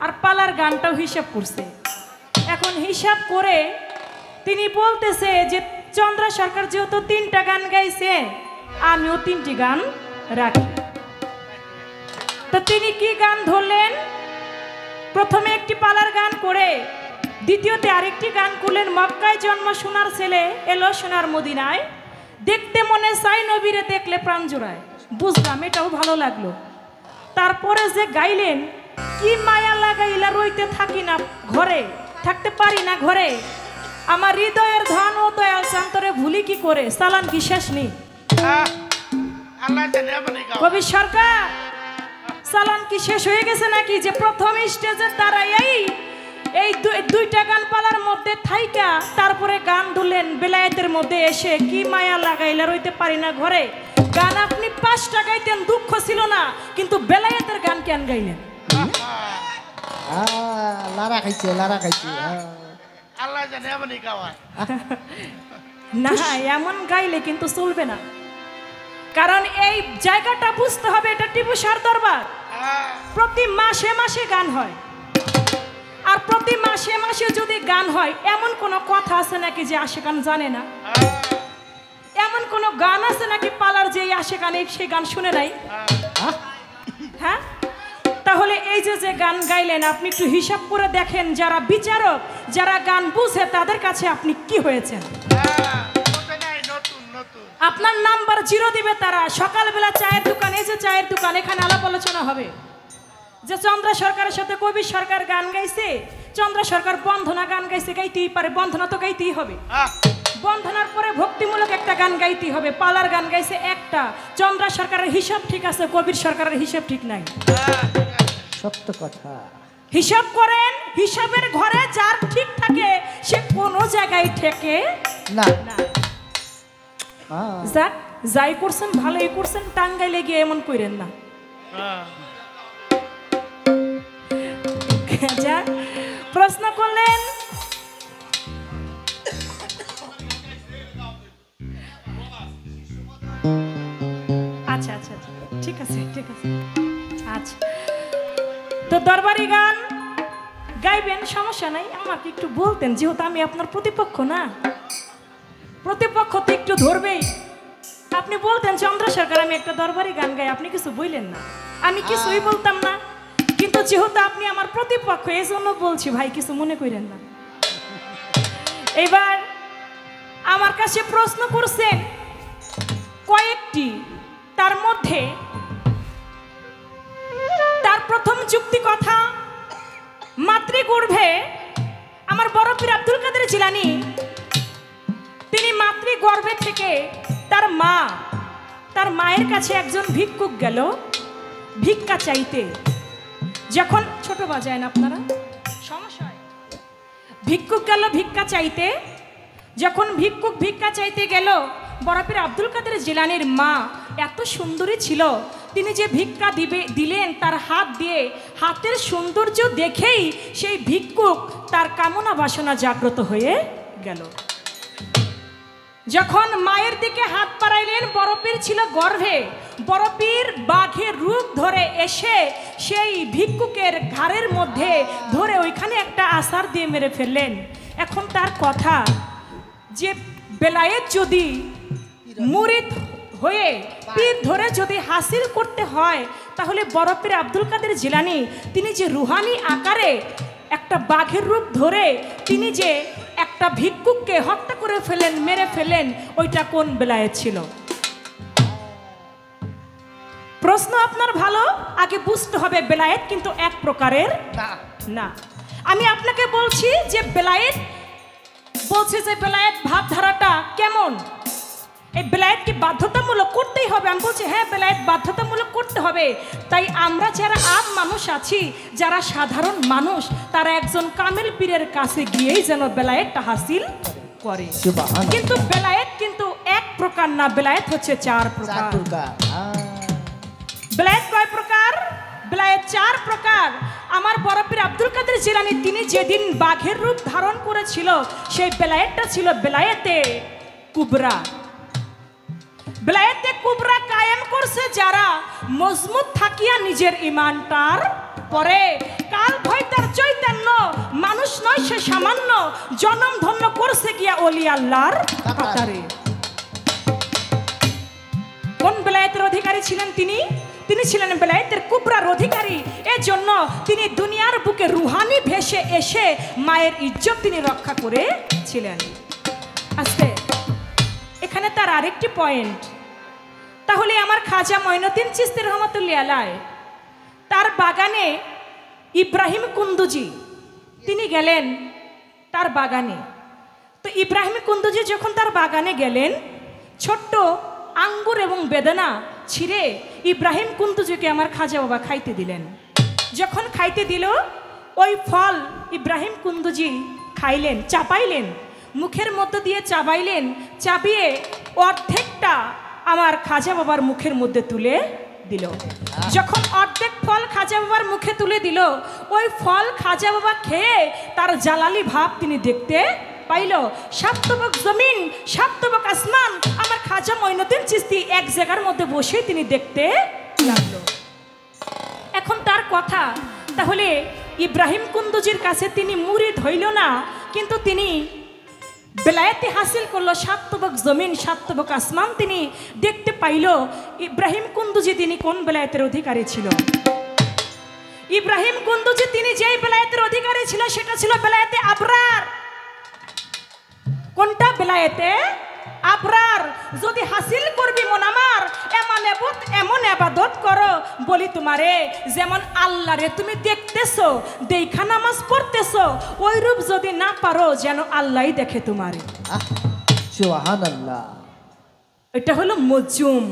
আর পালার গানটাও হিসাব করছে এখন হিসাব করে তিনি বলতেছে যে চন্দ্রা সরকার যেহেতু 3টা গান গাইছে আমিও 3টি গান রাখি তো তিনি কি গান ধরলেন প্রথমে একটি পালার গান করে দ্বিতীয়তে আরেকটি গান করলেন মক্কায় জন্ম সোনার ছেলে এলো সোনার মদিনায় দেখতে মনে চাই নবীরে দেখলে প্রাণ জোড়ায় বুঝলাম এটাও ভালো লাগলো তারপরে যে গাইলেন কি মায়া লাগাইলা রইতে থাকি না ঘরে থাকতে পারি না ঘরে আমার হৃদয়ের ধন ও দয়াল শান্তরে ভুলি কি করে চালান কি শেষ নেই আল্লাহ জানে আপনি গাও কবি সরকার চালান কি শেষ হয়ে গেছে নাকি যে প্রথম স্টেজে দাঁড়াই এই 2টা গান পালার মধ্যে থাইকা তারপরে গান ধুলেন বেলায়েতের মধ্যে এসে কি মায়া লাগাইলা রইতে পারি না ঘরে গান আপনি 5টা গাইতেন দুঃখ ছিল না কিন্তু বেলায়েতের গান কেন গাইলেন লারা খাইছে আল্লাহ জানে আপনি গাওয়া না এমন গাইলে কিন্তু চলবে না কারণ এই জায়গাটা বুঝতে হবে এটা টিপু সার দরবার প্রতি মাসে মাসে গান হয় আর প্রতি মাসে মাসে যদি গান হয় এমন কোন কথা আছে নাকি যে আশিকান জানে না এমন কোন গান আছে নাকি পালার যে আশিকান সেই গান শুনে নাই হ্যাঁ তাহলে এই যে যে গান গাইলেন আপনি একটু হিসাব করে দেখেন, যারা বিচারক, যারা গান বুঝে তাদের কাছে আপনি কি হয়েছেন? আপনার নাম্বার 0 দিবে তারা। সকালবেলা চায়ের দোকান, এই যে চায়ের দোকান, এখানে আলাপ আলোচনা হবে যে চন্দ্র সরকারের সাথে কবির সরকার গান গাইছে, চন্দ্র সরকার বন্ধনা গান গাইছে, গাইতেই পারে, বন্ধনা তো গাইতেই হবে। বন্ধনার পরে ভক্তিমূলক একটা গান গাইতেই হবে। পালার গান গাইছে একটা, চন্দ্র সরকারের হিসাব ঠিক আছে, কবির সরকারের হিসাব ঠিক নাই। সত্য কথা। হিসাব করেন, হিসাবের ঘরে যার ঠিক থাকে সে কোনো জায়গায় ঠেকে না। না। যাক, যাই করছেন ভালোই করছেন, টাঙ্গাইলে গিয়ে এমন কইরেন না। যাক, প্রশ্ন করলেন আচ্ছা আচ্ছা আচ্ছা, ঠিক আছে ঠিক আছে। আচ্ছা, তো দরবারি গান গাইবেন, সমস্যা নাই। আমাকে একটু বলতেন, যেহেতু আমি আপনার প্রতিপক্ষ না, প্রতিপক্ষ তো একটু ধরবেই। আপনি বলতেন চন্দ্র সরকার আমি একটা দরবারি গান গাই, আপনি কিছু বললেন না, আমি কিছুই বলতাম না। কিন্তু যেহেতু আপনি আমার প্রতিপক্ষ, এই জন্য বলছি ভাই, কিছু মনে করেন না। এবার আমার কাছে প্রশ্ন করছেন কয়েকটি, তার মধ্যে তার প্রথম যুক্তি কথা, মাতৃগর্ভে আমার বড় পীর আব্দুল কাদের জিলানী, তিনি মাতৃগর্ভে থেকে তার মায়ের কাছে একজন ভিক্ষুক গেল ভিক্ষা চাইতে। যখন ছোট বাজায় না আপনারা, সমস্যা হয়। ভিক্ষুক গেল ভিক্ষা চাইতে, যখন ভিক্ষুক ভিক্ষা চাইতে গেল, বড় পীর আব্দুল কাদের জিলানীর মা এত সুন্দরী ছিল, তিনি যে ভিক্ষা দিলেন তার হাত দিয়ে, হাতের সৌন্দর্য দেখেই সেই ভিক্ষুক তার কামনা বাসনা জাগ্রত হয়ে গেল। যখন মায়ের দিকে হাত বাড়াইলেন, বড় পীর ছিল গর্ভে, বড় পীর বাঘের রূপ ধরে এসে সেই ভিক্ষুকের ঘাড়ের মধ্যে ধরে ওইখানে একটা আছাড় দিয়ে মেরে ফেললেন। এখন তার কথা যে বেলায়েত যদি মুরিদ হয়ে পীর ধরে যদি হাসিল করতে হয়, তাহলে বড় পীর আব্দুল কাদের জিলানী তিনি যে রুহানি আকারে একটা বাঘের রূপ ধরে তিনি যে একটা ভিক্ষুককে হত্যা করে ফেলেন, মেরে ফেলেন, ওইটা কোন বেলায়েত ছিল? প্রশ্ন আপনার ভালো, আগে বুঝতে হবে বেলায়েত কিন্তু এক প্রকারের না। আমি আপনাকে বলছি যে বেলায়েত, বলছে যে বেলায়েত ভাবধারাটা কেমন, এই বেলায়েতকে বাধ্যতামূলক করতেই হবে। আমি বলছি হ্যাঁ, বেলায়েত বাধ্যতামূলক করতে হবে। তাই আমরা যারা আম মানুষ আছি, যারা সাধারণ মানুষ, তারা একজন কামেল পীরের কাছে গিয়েই যেন বেলায়েতটা হাসিল করে। কিন্তু বেলায়েত কিন্তু এক প্রকার না, বেলায়েত হচ্ছে 4 প্রকার। বেলায়েত কয় প্রকার? বেলায়েত 4 প্রকার। আমার বড় পীর আব্দুল কাদের জিলানী তিনি যেদিন বাঘের রূপ ধারণ করেছিল, সেই বেলায়েতটা ছিল বেলায়েতে কুবরা। বেলায়েতে কুবরা কায়েম করছে যারা মজবুত থাকিয়া নিজের ইমানটার পরে, কাল ভয় তার চৈতন্য, মানুষ নয় সে সামান্য, জনম ধন্য করছে গিয়া ওলি আল্লাহর কাতারে। কোন বেলায়েতের অধিকারী ছিলেন তিনি? তিনি ছিলেন বেলায়েতের কুবরার অধিকারী। এজন্য তিনি দুনিয়ার বুকে রুহানি ভেসে এসে মায়ের ইজ্জত তিনি রক্ষা করেছিলেন। আজকে এখানে তার আরেকটি পয়েন্ট, তাহলে আমার খাজা মঈনুদ্দিন চিশতি রহমাতুল্লাহ আলাইহ তার বাগানে ইব্রাহিম কুন্দুজি তিনি গেলেন তার বাগানে। তো ইব্রাহিম কুন্দুজি যখন তার বাগানে গেলেন, ছোট্ট আঙ্গুর এবং বেদানা ছিঁড়ে ইব্রাহিম কুন্দুজিকে আমার খাজা বাবা খাইতে দিলেন। যখন খাইতে দিল, ওই ফল ইব্রাহিম কুন্দুজি খাইলেন, চাপাইলেন, মুখের মধ্য দিয়ে চাবাইলেন, চাবিয়ে অর্ধেকটা আমার খাজা বাবার মুখের মধ্যে তুলে দিল। যখন অর্ধেক ফল খাজা বাবার মুখে তুলে দিল, ওই ফল খাজা বাবা খেয়ে তার জালালি ভাব তিনি দেখতে পাইল। সাপ্তবক জমিন, সাপ্তবক আসমান আমার খাজা মঈনুদ্দিন চিশতি এক জায়গার মধ্যে বসে তিনি দেখতে লাগলো। এখন তার কথা, তাহলে ইব্রাহিম কুন্দুজির কাছে তিনি মুরিদ হইল না, কিন্তু তিনি বেলায়েতে হাসিল করলো, সাপ্তবক জমিন, সাপ্তবক আসমান তিনি দেখতে পাইল। ইব্রাহিম কুন্দুজি তিনি কোন বেলায়েতের অধিকারী ছিল? ইব্রাহিম কুন্দুজি তিনি যেই বেলায়েতের অধিকারী ছিল সেটা ছিল বেলায়েতে আবরার। কোনটা? বেলায়েতে আবরার। যদি হাসিল করবি মন আমার এমন আবাদত করো, বলি তোমারে যেমন আল্লাহরে তুমি দেখতেছো, দেখা নামাজ পড়তেছো, ওই রূপ যদি না পারো যেন আল্লাহই দেখে তোমারে। সুবহানাল্লাহ। এটা হলো মজুম।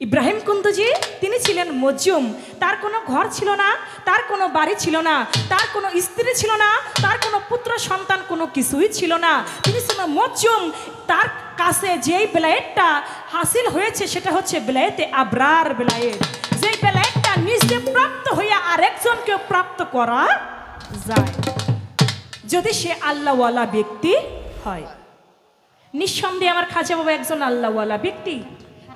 ইব্রাহিম কুন্দুজি তিনি ছিলেন মজুম। তার কোনো ঘর ছিল না, তার কোনো বাড়ি ছিল না, তার কোনো স্ত্রী ছিল না, তার কোনো পুত্র সন্তান কোনো কিছুই ছিল না। তিনি ছিলেন মজুম। তার কাছে যেই বেলায়েতটা হাসিল হয়েছে সেটা হচ্ছে বেলায়েতে আবরার বেলায়েত, যেই বেলায়েতটা নিজে প্রাপ্ত হইয়া আরেকজনকে প্রাপ্ত করা যায় যদি সে আল্লাহওয়ালা ব্যক্তি হয়। নিঃসন্দেহে আমার খাজা বাবা একজন আল্লাহওয়ালা ব্যক্তি,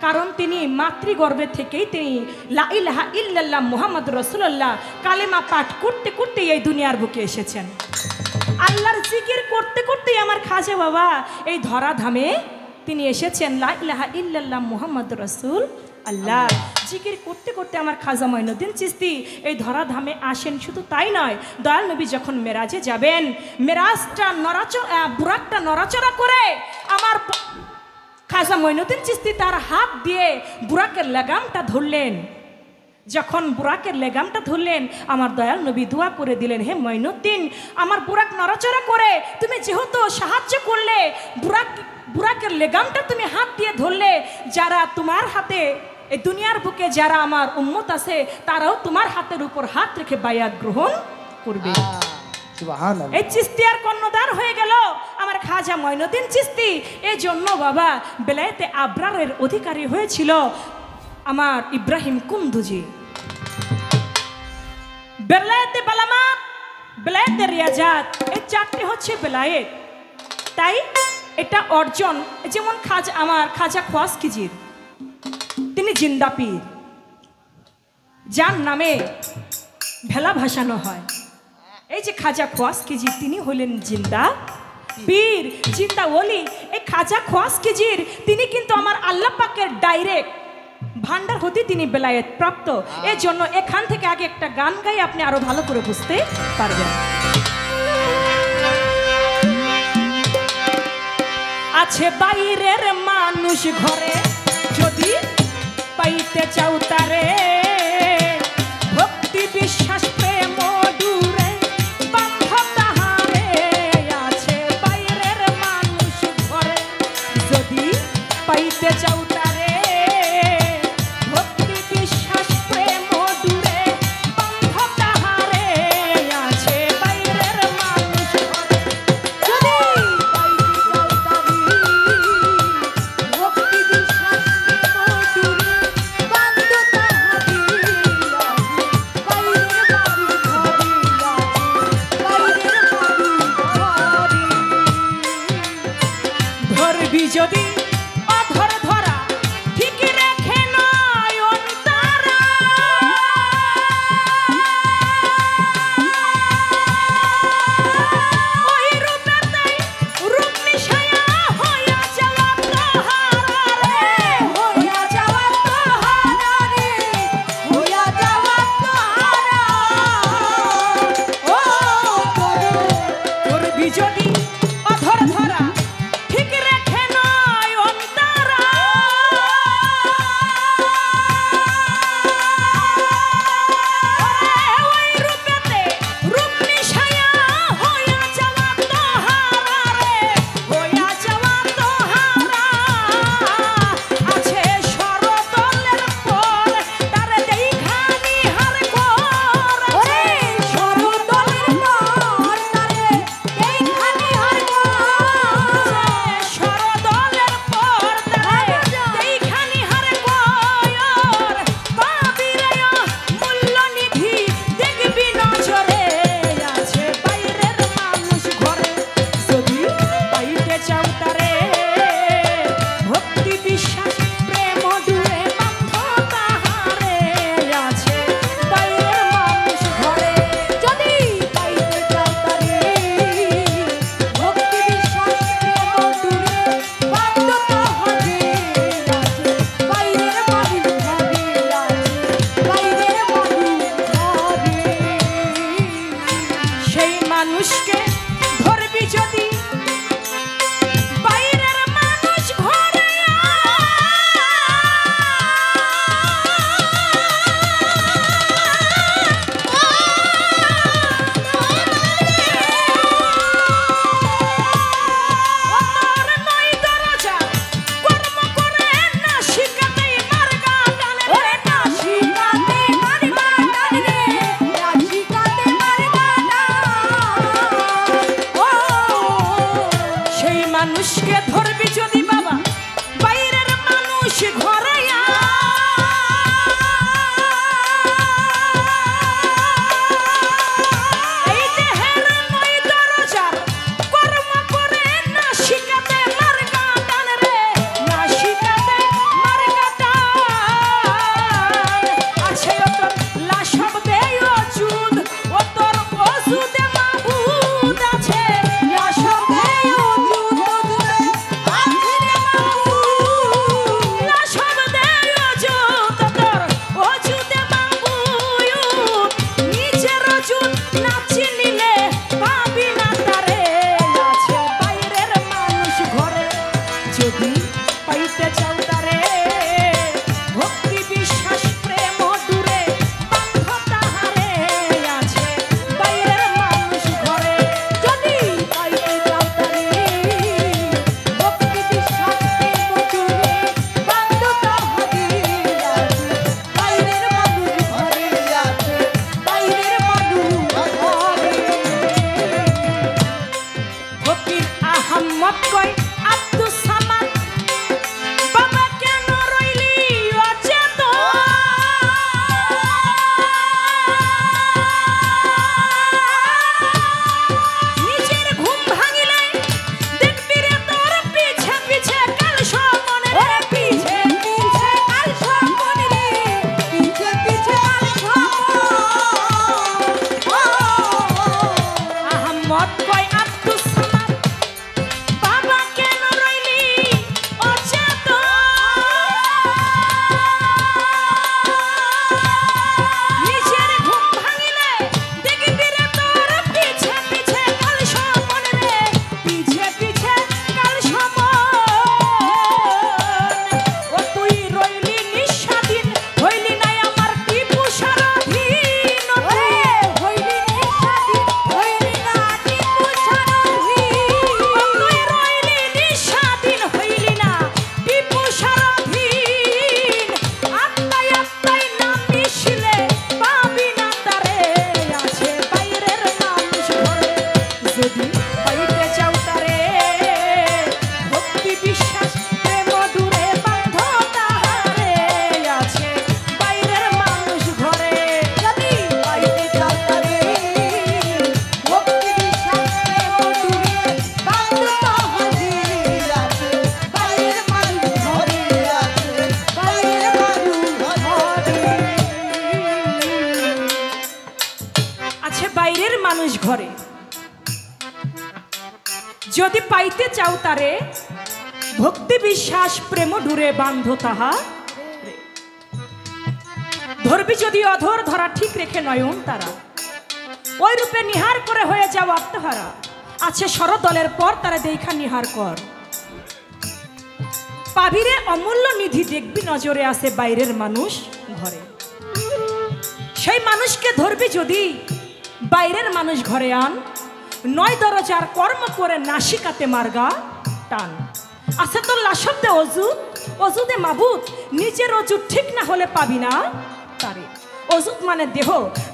কারণ তিনি মাতৃগর্ভে থেকেই তিনি লা ইলাহা ইল্লাল্লাহ মুহাম্মদ রাসূলুল্লাহ কালেমা পাঠ করতে করতে এই দুনিয়ার বুকে এসেছেন। আল্লাহর জিকির করতে করতেই আমার খাজা বাবা এই ধরাধামে তিনি এসেছেন। লা ইলাহা ইল্লাল্লাহ মুহাম্মদ রাসূল আল্লাহ জিকির করতে করতে আমার খাজা মঈনুদ্দিন চিশতি এই ধরাধামে আসেন। শুধু তাই নয়, দয়াল নবী যখন মেরাজে যাবেন, মেরাজটা বুরাকটা নড়াচড়া করে আমার খাজা মঈনুদ্দিন চিশতি তার হাত দিয়ে বুরাকের লেগামটা ধরলেন। যখন বুরাকের লেগামটা ধরলেন, আমার দয়াল নবী দোয়া করে দিলেন, হে মঈনুদ্দিন, আমার বুরাক নড়াচড়া করে তুমি যেহেতু সাহায্য করলে, বুরাকের লেগামটা তুমি হাত দিয়ে ধরলে, যারা তোমার হাতে এই দুনিয়ার বুকে যারা আমার উম্মত আছে তারাও তোমার হাতের উপর হাত রেখে বায়াত গ্রহণ করবে। এই চিশতি আর কর্ণধার হয়ে গেল আমার খাজা মঈনুদ্দিন চিশতি। এই জন্য বাবা বেলায়েতে আবরারের অধিকারী হয়েছিল আমার ইব্রাহিম কুন্দুজি। বেলায়েতে বালামাত, বেলায়েতে রিয়াজাত, এই চারটি হচ্ছে বেলায়েত। তাই এটা অর্জন, যেমন আমার খাজা খোয়াজকিজির, তিনি জিন্দা পীর, যার নামে ভেলা ভাসানো হয়। এই যে খাজা খোয়াজকিজি তিনি হলেন জিন্দা পীর, জিন্দা ওলি। এই খাজা খোয়াজকিজির তিনি কিন্তু আমার আল্লাহ পাকের ডাইরেক্ট ভান্ডার হতে তিনি বেলায়েত প্রাপ্ত। এই জন্য এখান থেকে আগে একটা গান গাই, আপনি আরো ভালো করে বুঝতে পারবেন। আছে বাইরের মানুষ ঘরে, যদি পাইতে চাও তারে, ভক্তি বিশ্বাস প্রেম ডুরে বান্ধ তাহারে। আছে বাইরের মানুষ ঘরে, যদি পাইতে চাও তারে, ভক্তি বিশ্বাস প্রেম ডুরে বান্ধ তাহারে। আছে বাইরের মানুষ ঘরে, যদি পাইতে চাও তারে, ভক্তি বিশ্বাস প্রেম ডুরে বান্ধ তাহারে। ধরবি যদি অধর ধরা, ঠিক রেখে নয়ন তারা। ওই রূপেতেই রূপ মিশায়া হইয়া যাওয়া তাহারা রে, হইয়া যাওয়া তাহারা রে, হইয়া যাওয়া তাহারা। ও ধরবি যদি অধর ধরা, ঠিক রেখে নয়ন তারা। ওই রূপেতে রূপ মিশায়া হইয়া যাওয়া তাহারা রে, হইয়া যাওয়া তাহারা। আছে শরতলের পর তারে দেখা নিহার কর। আছে শরতলের পর তারে দেখা মানুষকে ধরবি যদি বাইরের মানুষ ঘরে মানুষকে ধরবি যদি বাবা বাইরের মানুষ ঘরে এই দেহের নয় দরজার কর্ম করে না শিখাতে মার্গা টান রে না শিখাতে মার্গা টান আছে তোর লাশব দেয় অজুদ ও তোর অজুদে মাবুদ আছে লাশব দেয় ঘরে যদি পাইতে চাও তারে ভক্তি বিশ্বাস প্রেম ডুরে বান্ধ তাহা ধরবি যদি অধর ধরা ঠিক রেখে নয়ন তারা ওই রূপে নিহার করে হয়ে যাও আত্মহারা আছে শরদলের পর তারা দেখা নিহার কর পাবিরে অমূল্য নিধি দেখবি নজরে আসে বাইরের মানুষ ঘরে সেই মানুষকে ধরবি যদি বাইরের মানুষ ঘরে আন নয় দরজার কর্ম করে নাসিকাতে মার্গা টান আছে তোর লাশব্দে অজুদ অজুদে মাবুদ নিজের অজুদ ঠিক না হলে পাবি না তারে অজুদ মানে দেহ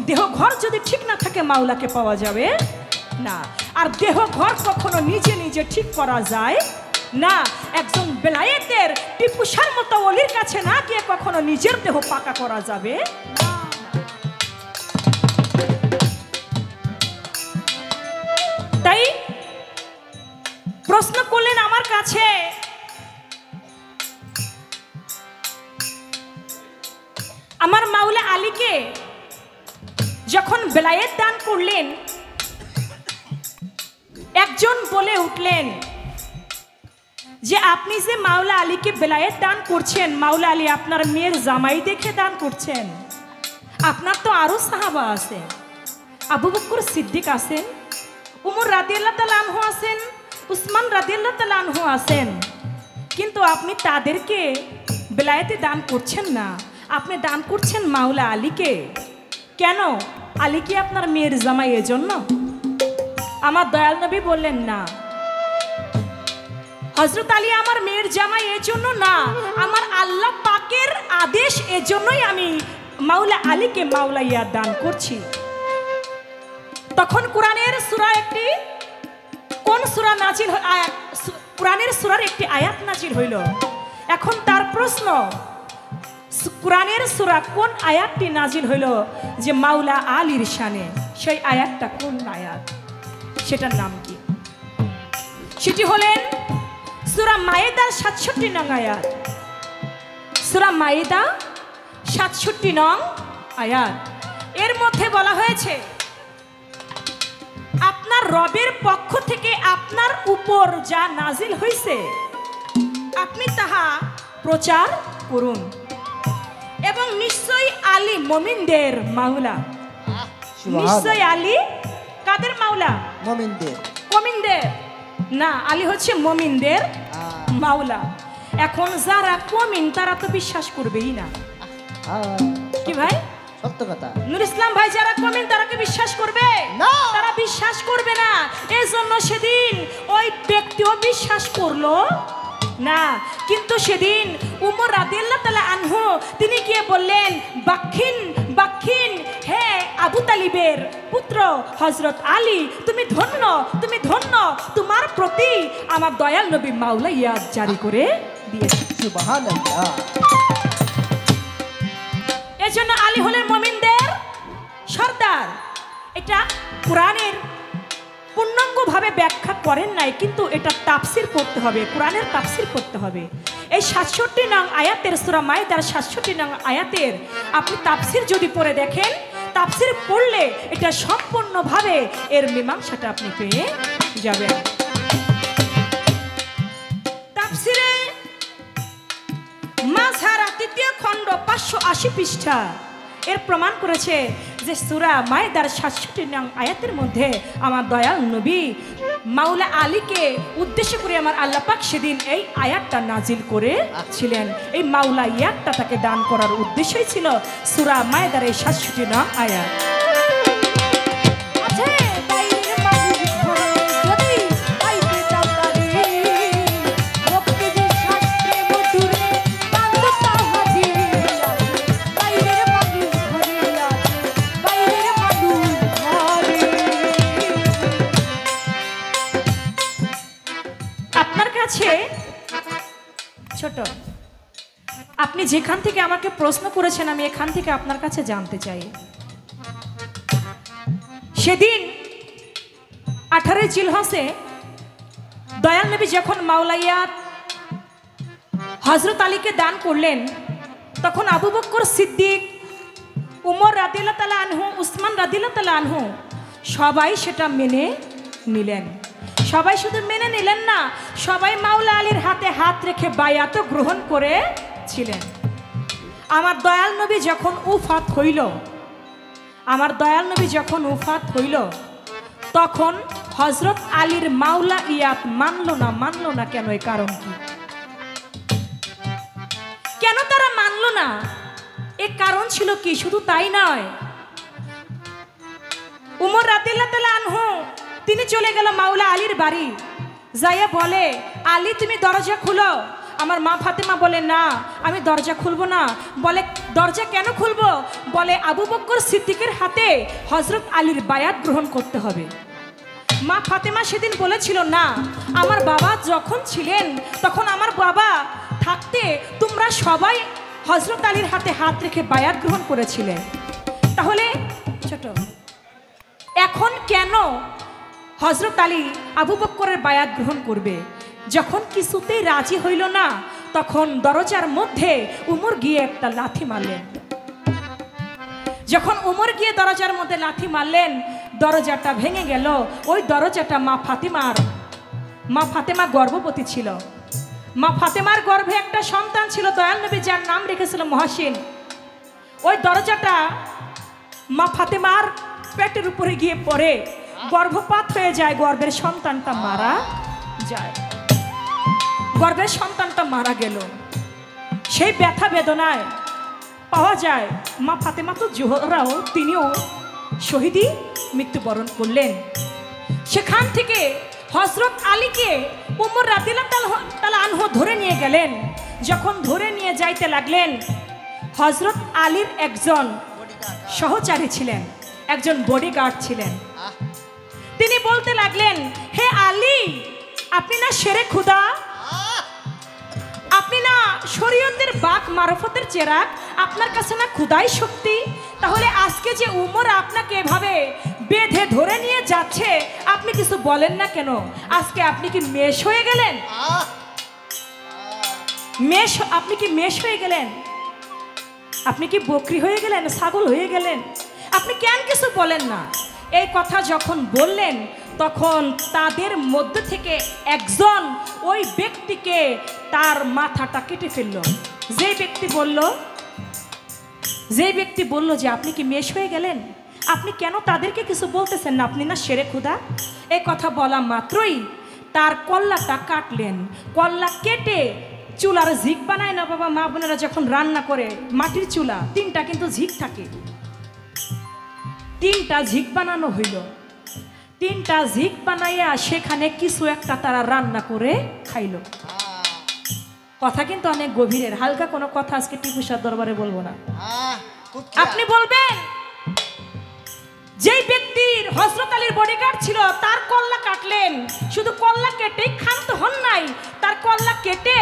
দেহ ঘর যদি ঠিক না থাকে মাওলাকে পাওয়া যাবে না আর দেহ ঘর কখনো নিজে নিজে ঠিক করা যায় না একজন বেলায়েতের টিপুসার মতো ওলির কাছে না গিয়ে কখনো নিজের দেহ পাকা করা যাবে তাই প্রশ্ন করলেন আমার কাছে আমার মাওলা আলীকে যখন বেলায়েত দান করলেন একজন বলে উঠলেন যে আপনি যে মাওলা আলীকে বেলায়েত দান করছেন মাওলা আলী আপনার মেয়ের জামাই দেখে দান করছেন আপনার তো আরো সাহাবা আছে আবু বকর সিদ্দিক আছেন উমর রাদিয়াল্লাহু তাআলা আনহু আছেন, উসমান রাদিয়াল্লাহু তাআলা আনহু আছেন, কিন্তু আপনি তাদেরকে বেলায়েতে দান করছেন না, আপনি দান করছেন মাওলা আলীকে। কেন? আলী কি আপনার মেয়ের জামাই এজন্য? আমার দয়াল নবী বললেন না, হযরত আলী আমার মেয়ের জামাই এজন্য না, আমার আল্লাহ পাকের আদেশ এজন্যই আমি মাওলা আলীকে মাওলাইয়া দান করছি। তখন কোরআনের সূরা একটি, কোন সূরা নাজিল, কোরআনের সূরার একটি আয়াত নাজিল হইল। এখন তার প্রশ্ন, কোরআনের সূরা কোন আয়াতটি নাজিল হইল যে মাওলা আলীর শানে? সেই আয়াতটা কোন আয়াত? সেটার নাম কি? সেটি হলেন সূরা মায়েদার ৬৭ নং আয়াত। সূরা মায়েদা ৬৭ নং আয়াত। এর মধ্যে বলা হয়েছে, আপনার রবের পক্ষ থেকে আপনার উপর যা নাজিল হয়েছে আপনি তাহা প্রচার করুন, এবং নিশ্চয়ই আলী মুমিনদের মাওলা। নিশ্চয়ই আলী কাদের মাওলা? মুমিনদের। মুমিনদের না, আলী হচ্ছে মুমিনদের মাওলা। এখন যারা মুমিন তারা তো বিশ্বাস করবেই না, কি ভাই? সত্য কথা। নূর ইসলাম ভাই, যারা মুমিন তারা কি বিশ্বাস করবে না? তারা বিশ্বাস করবে না। এই জন্য সেদিন ওই ব্যক্তিও বিশ্বাস করলো না। কিন্তু সেদিন উমর রাদিয়াল্লাহু তাআলা আনহু তিনি গিয়ে বললেন, বাক্ষিন বাক্ষিন, হে আবু তালিবের পুত্র হযরত আলী, তুমি ধন্য, তুমি ধন্য, তোমার প্রতি আমার দয়াল নবী মাওলা ইয়াদ জারি করে দিয়েছে। সুবহানাল্লাহ। এজন্য আলী হলেন মুমিনদের সর্দার। এটা কোরআনের পূর্ণাঙ্গভাবে ব্যাখ্যা করেন নাই, কিন্তু এটা তাফসির করতে হবে, কোরআনের তাফসির করতে হবে। এই ৬৭ নং আয়াতের, সূরা মায়েদার ৬৭ নং আয়াতের আপনি তাফসির যদি পড়ে দেখেন, তাফসির পড়লে এটা সম্পূর্ণভাবে এর মীমাংসাটা আপনি পেয়ে যাবেন। তাফসিরে মাযহারা ৩য় খণ্ড ৫৮০ পৃষ্ঠা এর প্রমাণ করেছে যে সূরা মায়েদার ৬৭ নং আয়াতের মধ্যে আমার দয়াল নবী মাওলা আলীকে উদ্দেশ্য করে আমার আল্লাহ পাক সেদিন এই আয়াতটা নাজিল করেছিলেন। এই মাওলা ইয়াতটা তাকে দান করার উদ্দেশ্যই ছিল সূরা মায়েদার এই ৬৭ নং আয়াত। ছোট, আপনি যেখান থেকে আমাকে প্রশ্ন করেছেন আমি এখান থেকে আপনার কাছে জানতে চাই, সেদিন 18 জিলহজে দয়াল নবী যখন মাওলাইয়াত হযরত আলীকে দান করলেন, তখন আবু বকর সিদ্দিক, উমর রাদিয়াল্লাহু তাআলা আনহু, উসমান রাদিয়াল্লাহু তাআলা আনহু সবাই সেটা মেনে নিলেন। সবাই শুধু মেনে নিলেন না, সবাই মাওলা আলীর হাতে হাত রেখে বায়াত গ্রহণ করেছিলেন। আমার দয়াল নবী যখন উফাত হইল, আমার দয়াল নবী যখন উফাত হইল, তখন হযরত আলীর মাওলা ইয়াত মানলো না কেন? এই কারণ কি? কেন তারা মানলো না? এর কারণ ছিল কি? শুধু তাই নয়, উমর রাদিয়াল্লাহু তাআলা আনহু তিনি চলে গেল মাওলা আলীর বাড়ি, যাইয়া বলে, আলী তুমি দরজা খুলো। আমার মা ফাতেমা বলে, না আমি দরজা খুলবো না। বলে, দরজা কেন খুলবো? বলে, আবু বকর সিদ্দিকের হাতে হযরত আলীর বায়াত গ্রহণ করতে হবে। মা ফাতেমা সেদিন বলেছিল, না আমার বাবা যখন ছিলেন তখন আমার বাবা থাকতে তোমরা সবাই হযরত আলীর হাতে হাত রেখে বায়াত গ্রহণ করেছিলে, তাহলে ছোট এখন কেন হযরত আলী আবু বকরের বায়াত গ্রহণ করবে? যখন কিছুতেই রাজি হইল না, তখন দরজার মধ্যে উমর গিয়ে একটা লাথি মারলেন। যখন উমর গিয়ে দরজার মধ্যে লাথি মারলেন, দরজাটা ভেঙে গেল। ওই দরজাটা মা ফাতেমা গর্ভবতী ছিল। মা ফাতেমার গর্ভে একটা সন্তান ছিল, দয়াল নবী যার নাম রেখেছিল মহাসিন। ওই দরজাটা মা ফাতেমার পেটের উপরে গিয়ে পড়ে। গর্ভপাত হয়ে যায়, গর্ভের সন্তানটা মারা যায়। গর্ভের সন্তানটা মারা গেল, সেই ব্যথা বেদনায় পাওয়া যায় মা ফাতেমা তো জোহরাও তিনিও শহীদি মৃত্যুবরণ করলেন। সেখান থেকে হযরত আলীকে উমর রাদিয়াল্লাহু তাআলা আনহু ধরে নিয়ে গেলেন। যখন ধরে নিয়ে যাইতে লাগলেন, হযরত আলীর একজন সহচারী ছিলেন, একজন বডিগার্ড ছিলেন। তিনি বলতে লাগলেন, হে আলী, আপনি না শেরে খুদা, আপনি না শরীয়তের বাক মারফতের চেরাগ, আপনার কাছে না খুদাই শক্তি, তাহলে আজকে যে উমর আপনাকে এভাবে বেঁধে ধরে নিয়ে যাচ্ছে, আপনি কিছু বলেন না কেন? আজকে আপনি কি মেষ হয়ে গেলেন? আপনি কি মেষ হয়ে গেলেন? আপনি কি বকরি হয়ে গেলেন, ছাগল হয়ে গেলেন? আপনি কেন কিছু বলেন না? এই কথা যখন বললেন, তখন তাদের মধ্যে থেকে একজন ওই ব্যক্তিকে তার মাথাটা কেটে ফেলল। যে ব্যক্তি বলল যে আপনি কি মেষ হয়ে গেলেন, আপনি কেন তাদেরকে কিছু বলতেছেন না, আপনি না শেরে খুদা? এই কথা বলা মাত্রই তার কল্লাটা কাটলেন। কল্লা কেটে চুলার ঝিক বানায় না বাবা, মা বোনেরা যখন রান্না করে মাটির চুলা, তিনটা কিন্তু ঝিক থাকে, তিনটা ঝিক বানানো হইল। তিনটা ঝিক বানাইয়া সেখানে কিছু একটা তারা রান্না করে খাইল। কথা কিন্তু অনেক গভীরের, হালকা কোনো কথা আজকে টিপু সাহেব দরবারে বলবো না। আপনি বলবেন যেই ব্যক্তির হযরত আলীর বডিগার্ড ছিল তার কল্লা কাটলেন, শুধু কল্লা কেটেই ক্ষান্ত হন নাই, তার কল্লা কেটে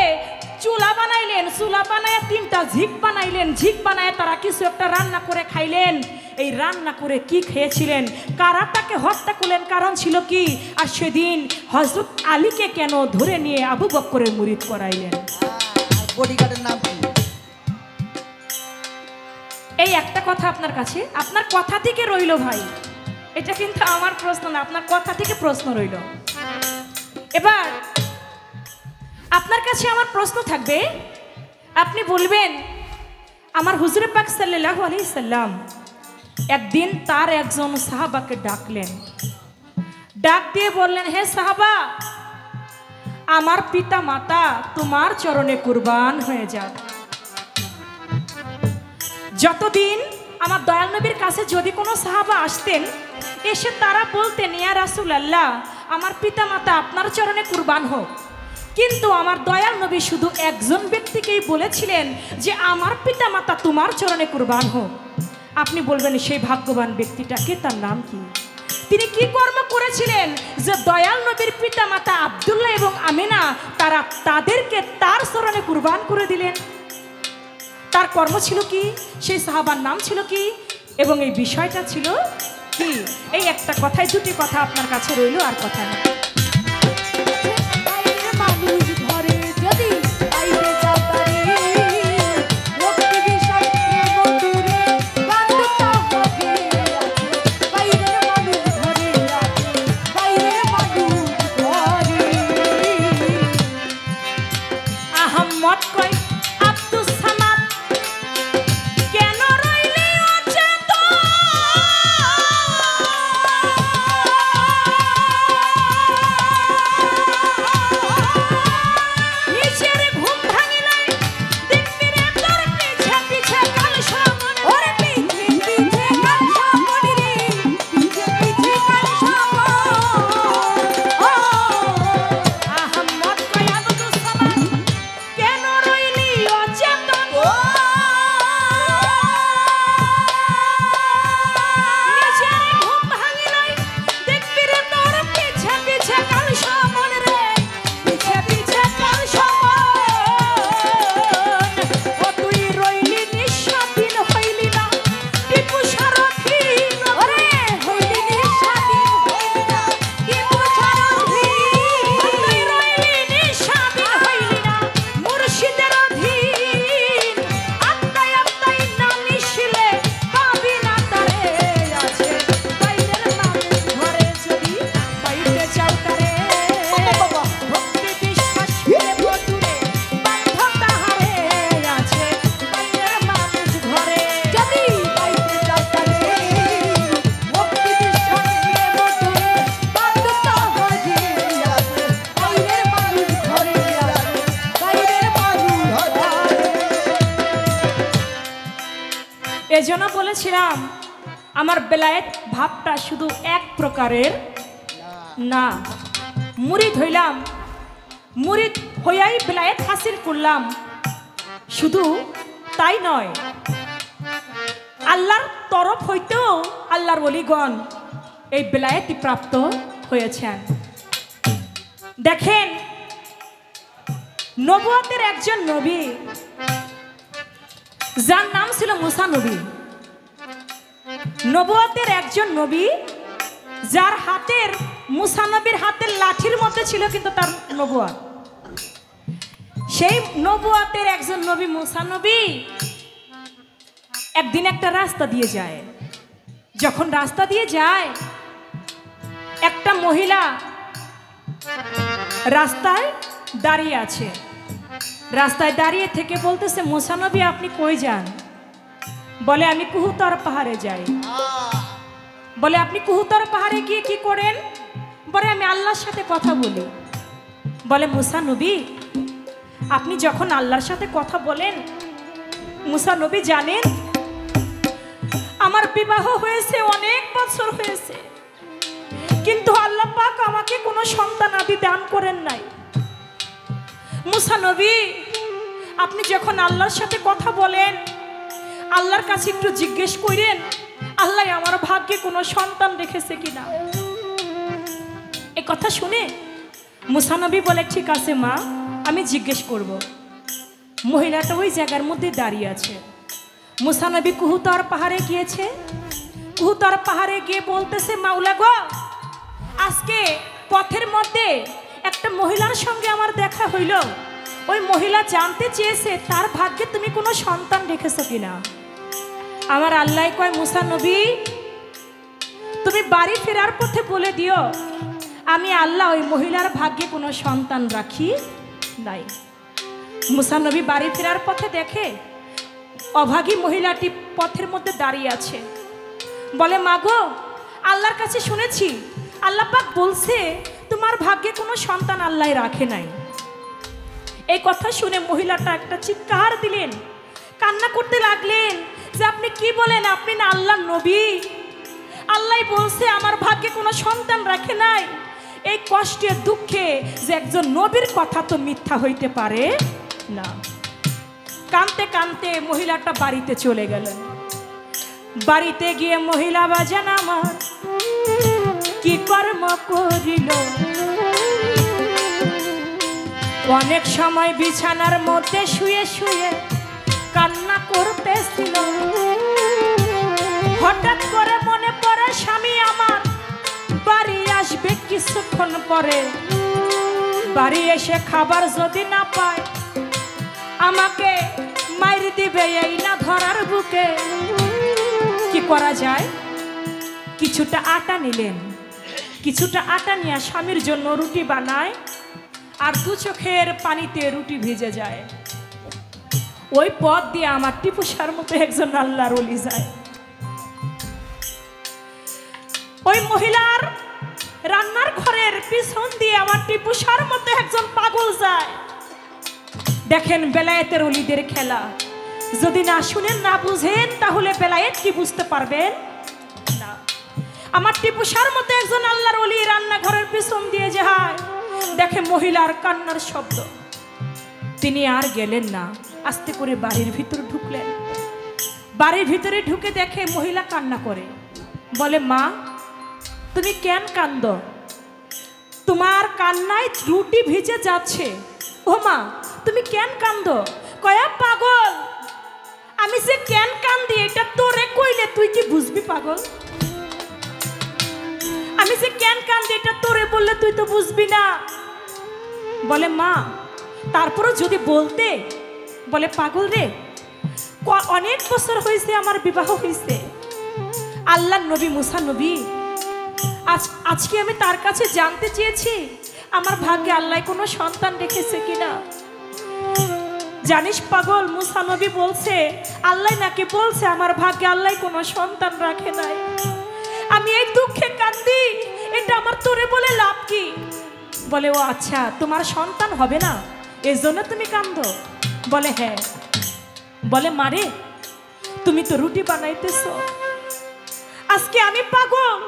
চুলা বানাইলেন, চুলা বানায় তিনটা ঝিক বানাইলেন, ঝিক বানায় তারা কিছু একটা রান্না করে খাইলেন। এই রান্না করে কি খেয়েছিলেন, কারা তাকে হত্যা করলেন, কারণ ছিল কি, আর সেদিন হযরত আলীকে কেন ধরে নিয়ে আবু বকরের মুরিদ করাইলেন? বডিগার্ডের নাম কি? এই একটা কথা আপনার কাছে, আপনার কথা থেকে রইল ভাই, এটা কিন্তু আমার প্রশ্ন না, আপনার কথা থেকে প্রশ্ন রইল। এবার আপনার কাছে আমার প্রশ্ন থাকবে, আপনি বলবেন আমার হুজুর পাক সাল্লাল্লাহু আলাইহি সাল্লাম একদিন তার একজন সাহাবাকে ডাকলেন, ডাক দিয়ে বললেন, হে সাহাবা, আমার পিতা মাতা তোমার চরণে কুরবান হয়ে যাক। যতদিন আমার দয়াল নবীর কাছে যদি কোনো সাহাবা আসতেন, এসে তারা বলতেন, ইয়া রাসূলুল্লাহ, আমার পিতা মাতা আপনার চরণে কুরবান হোক, কিন্তু আমার দয়াল নবী শুধু একজন ব্যক্তিকেই বলেছিলেন যে আমার পিতা মাতা তোমার চরণে কুরবান হোক। আপনি বলবেন সেই ভাগ্যবান ব্যক্তিটাকে, তার নাম কি, তিনি কি কর্ম করেছিলেন যে দয়াল নবীর পিতা মাতা আব্দুল্লাহ এবং আমিনা তারা তাদেরকে তার চরণে কুরবান করে দিলেন? তার কর্ম ছিল কি, সেই সাহাবার নাম ছিল কি, এবং এই বিষয়টা ছিল কি? এই একটা কথায় দুটি কথা আপনার কাছে রইল, আর কথা না। এজন্য বলেছিলাম আমার বেলায়েত ভাবটা শুধু এক প্রকারের না। মুরিদ হইলাম, মুরিদ হইয়াই বেলায়েত হাসিল করলাম, শুধু তাই নয়, আল্লাহর তরফ হইতেও আল্লাহর ওলিগণ এই বেলায়েতি প্রাপ্ত হয়েছেন। দেখেন, নবুয়তের একজন নবী যার নাম ছিল মুসা নবী, নবুয়তের একজন নবী যার হাতের, মুসা নবীর হাতের লাঠির মধ্যে ছিল কিন্তু তার নবুয়ত। সেই নবুয়তের একজন নবী মুসা নবী একদিন একটা রাস্তা দিয়ে যায়। যখন রাস্তা দিয়ে যায়, একটা মহিলা রাস্তায় দাঁড়িয়ে আছে। রাস্তায় দাঁড়িয়ে থেকে বলতেছে, মুসা নবী আপনি কই যান? বলে আমি কুহুতর পাহাড়ে যাই। বলে আপনি কুহুতর পাহাড়ে গিয়ে কি করেন? বলে আমি আল্লাহর সাথে কথা বলি। বলে মুসা নবী আপনি যখন আল্লাহর সাথে কথা বলেন, মুসা নবী জানেন আমার বিবাহ হয়েছে, অনেক বছর হয়েছে, কিন্তু আল্লাহ পাক আমাকে কোনো সন্তান আদি দান করেন নাই। মুসা নবী আপনি যখন আল্লাহর সাথে কথা বলেন, আল্লাহর কাছে একটু জিজ্ঞেস করেন আল্লাহ আমার ভাগ্যে কোনো সন্তান রেখেছে কিনা। এই কথা শুনে মুসা নবী বলে ঠিক আছে মা, আমি জিজ্ঞেস করব। মহিলাটা ওই জায়গার মধ্যে দাঁড়িয়ে আছে। মুসা নবী কুহুতর পাহাড়ে গিয়েছে। কুহুতর পাহাড়ে গিয়ে বলতেছে, মাওলা গো, আজকে পথের মধ্যে একটা মহিলার সঙ্গে আমার দেখা হইল। ওই মহিলা জানতে চেয়েছে তার ভাগ্যে তুমি কোনো সন্তান রেখেছো কিনা। আমার আল্লাহ কয়, মুসা নবী তুমি বাড়ি ফেরার পথে বলে দিও আমি আল্লাহ ওই মহিলার ভাগ্যে কোনো সন্তান রাখি নাই। মুসা নবী বাড়ি ফেরার পথে দেখে অভাগী মহিলাটি পথের মধ্যে দাঁড়িয়ে আছে। বলে মাগো, আল্লাহর কাছে শুনেছি আল্লাহ পাক বলছে তোমার ভাগ্যে কোনো সন্তান আল্লাহ রাখে নাই। এই কথা শুনে মহিলাটা একটা চিৎকার দিলেন, কান্না করতে লাগলেন যে আপনি কি বলেন, আপনি না আল্লাহর নবী, আল্লাহ বলছে আমার ভাগ্যে কোনো সন্তান রাখে নাই। এই কষ্টে দুঃখে যে একজন নবীর কথা তো মিথ্যা হইতে পারে না। কাঁদতে কাঁদতে মহিলাটা বাড়িতে চলে গেলেন। বাড়িতে গিয়ে মহিলা বাজান আমার কি কর্ম করিল, অনেক সময় বিছানার মধ্যে শুয়ে শুয়ে কান্না করতেছিল। হঠাৎ করে মনে পড়ে স্বামী আমার বাড়ি আসবে কিছুক্ষণ পরে, বাড়ি এসে খাবার যদি না পায় আমাকে মাইর দিবে এই না ধরার বুকে। কি করা যায়? কিছুটা আটা নিলেন, কিছুটা আটা নিয়ে স্বামীর জন্য রুটি বানায়, আর দু চোখের পানিতে রুটি ভিজে যায়। ওই পথ দিয়ে আমার টিপুসার মতো একজন আল্লাহর ওলি যায়। ওই মহিলার রান্নার ঘরের পিছন দিয়ে আমার টিপুসার মতো একজন পাগল যায়। দেখেন বেলায়েতের ওলিদের খেলা, যদি না শুনেন না বুঝেন তাহলে বেলায়েত কি বুঝতে পারবেন না। আমার টিপুসার মতো একজন আল্লাহর ওলি রান্নাঘরের পিছন দিয়ে যায়, দেখে মহিলার কান্নার শব্দ। তিনি আর গেলেন না, আস্তে করে বাড়ির ভিতর ঢুকলেন। বাড়ির ভিতরে ঢুকে দেখে মহিলা কান্না করে। বলে মা তুমি কেন কান্দ? তোমার কান্নায় রুটি ভিজে যাচ্ছে। ও মা তুমি কেন কান্দ? কয়া পাগল, আমি যে কেন কান্দি এটা তোরে কইলে তুই কি বুঝবি পাগল? আমি যে কেন কান্দি এটা তোরে বললে তুই তো বুঝবি না। বলে মা তারপরও যদি বলতে। বলে পাগল রে, অনেক বছর হয়েছে আমার বিবাহ হয়েছে, আল্লাহর নবী মুসা নবী, আজকে আমি তার কাছে জানতে চেয়েছি আমার ভাগ্যে আল্লাহ কোনো সন্তান রেখেছে কিনা। জানিস পাগল, মুসা নবী বলছে আল্লাহ নাকি বলছে আমার ভাগ্যে আল্লাহ কোনো সন্তান রাখে নাই। আমি এই দুঃখে কান্দি, এটা আমার তোরে বলে লাভ কি? বলে ও আচ্ছা, তোমার সন্তান হবে না এই জন্য তুমি কান্দো? বলে হ্যাঁ। বলে মারে তুমি তো রুটি বানাইতেছ। আজকে আমি পাগল,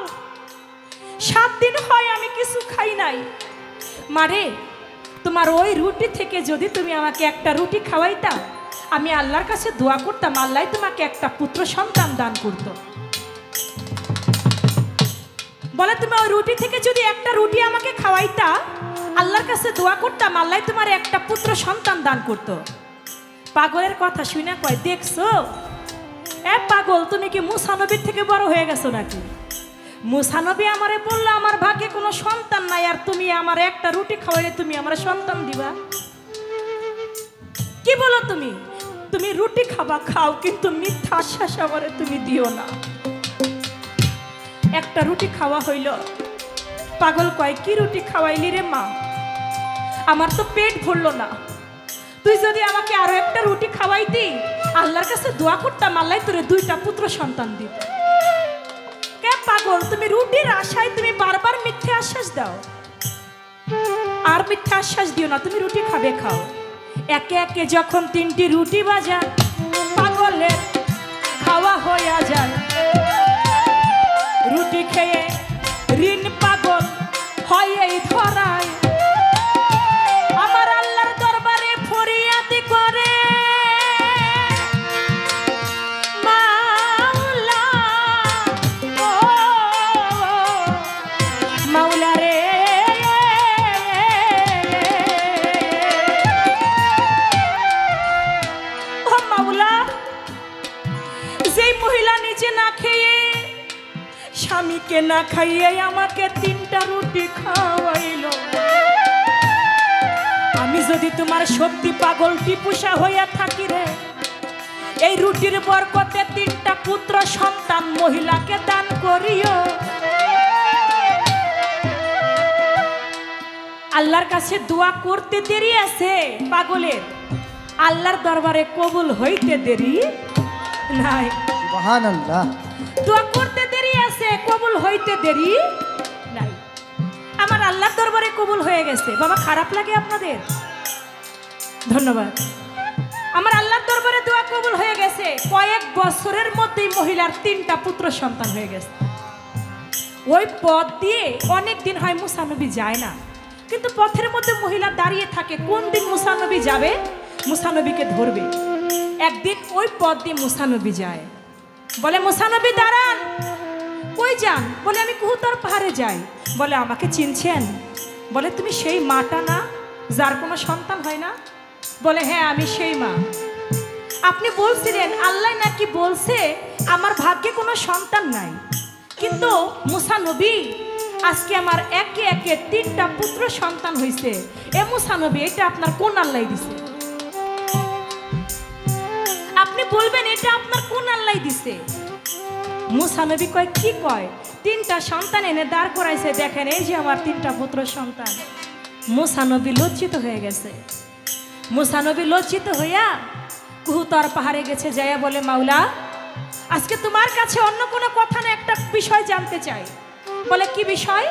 7 দিন হয় আমি কিছু খাই নাই। মারে, তোমার ওই রুটি থেকে যদি তুমি আমাকে একটা রুটি খাওয়াইতা, আমি আল্লাহর কাছে দোয়া করতাম, আল্লাহ তোমাকে একটা পুত্র সন্তান দান করত। বলে তুমি ওই রুটি থেকে যদি একটা রুটি আমাকে খাওয়াইতা, আল্লাহর কাছে দোয়া করতাম, আল্লাহ তোমার একটা পুত্র সন্তান দান করত। পাগলের কথা শুনে কয়, দেখছো এ পাগল, তুমি কি মুসা নবীর থেকে বড় হয়ে গেছো নাকি? মুসা নবী আমারে বললো আমার ভাগ্যে কোনো সন্তান নাই, আর তুমি আমার একটা রুটি খাওয়াইলে তুমি আমার সন্তান দিবা? কি বলো তুমি? তুমি রুটি খাবা, খাও, কিন্তু মিথ্যা আশ্বাস আমারে তুমি দিও না। একটা রুটি খাওয়া হইল। পাগল কয়, কি রুটি খাওয়াইলি রে মা? আমার তো পেট ভরলো না। তুই যদি আমাকে আরো একটা রুটি খাওয়াইতি, আল্লাহর কাছে দোয়া করতাম, আল্লাহ তোরে 2টা পুত্র সন্তান দিত। কে পাগল, তুমি রুটির আশায় তুমি বারবার মিথ্যে আশ্বাস দাও। আর মিথ্যে আশ্বাস দিও না, তুমি রুটি খাবে, খাও। একে একে যখন 3টি রুটি বাজা পাগলের খাওয়া হইয়া যায়, রুটি খেয়ে ঋণ পাগল হয় এই ধরায়। আমার আল্লাহর দরবারে ফরিয়াদি করে, মাওলা ও মাওলা রে, ও মাওলা, যেই মহিলা নিজে না খেয়ে স্বামীকে না খাইয়ে আমাকে 3টা রুটি খাওয়াইল, আমি যদি তোমার সত্যি পাগল টিপুষা হইয়া থাকি রে, এই রুটির বরকতে 3টা পুত্র সন্তান মহিলাকে দান করিও। আল্লাহর কাছে দোয়া করতে দেরি আছে পাগলের, আল্লাহর দরবারে কবুল হইতে দেরি নাই। সুবহানাল্লাহ। দোয়া করতে দেরি আছে, কবুল হইতে দেরি নাই। আমার আল্লাহর দরবারে কবুল হয়ে গেছে। বাবা, খারাপ লাগে আপনাদের? ধন্যবাদ। আমার আল্লাহর দরবারে দোয়া কবুল হয়ে গেছে। কয়েক বছরের মধ্যেই মহিলার 3টা পুত্র সন্তান হয়ে গেছে। ওই পথ দিয়ে অনেক দিন হয় মুসা নবী যায় না, কিন্তু পথের মধ্যে মহিলা দাঁড়িয়ে থাকে, কোন দিন মুসা নবী যাবে, মুসা নবীকে ধরবে। একদিন ওই পথ দিয়ে মুসা নবী যায়, বলে মুসা নবী দাঁড়ান। কই যান? বলে আমি কুহুতার পাহাড়ে যাই। বলে আমাকে চিনছেন? বলে তুমি সেই মাটা না যার কোনো সন্তান হয় না? বলে হ্যাঁ, আমি সেই মা। আপনি বলছিলেন আল্লাহ নাকি বলছে আমার ভাগ্যে কোনো সন্তান নাই, কিন্তু মুসা নবী আজকে আমার একে একে 3টা পুত্র সন্তান হয়েছে। এ মুসা নবী, এটা আপনার কোন আল্লাহ দিছে? আপনি বলবেন এটা আপনার কোন আল্লাহ দিছে? মুসা নবী কয়, কি কয়? 3টা সন্তান এনে দাঁড় করাইছে, দেখেন এই যে আমার 3টা পুত্র সন্তান। মুসা নবী লজ্জিত হয়ে গেছে। মুসা নবী লজ্জিত হইয়া কুহুতার পাহাড়ে গেছে, যাইয়া বলে মাওলা, আজকে তোমার কাছে অন্য কোনো কথা না, একটা বিষয় জানতে চাই। বলে কি বিষয়?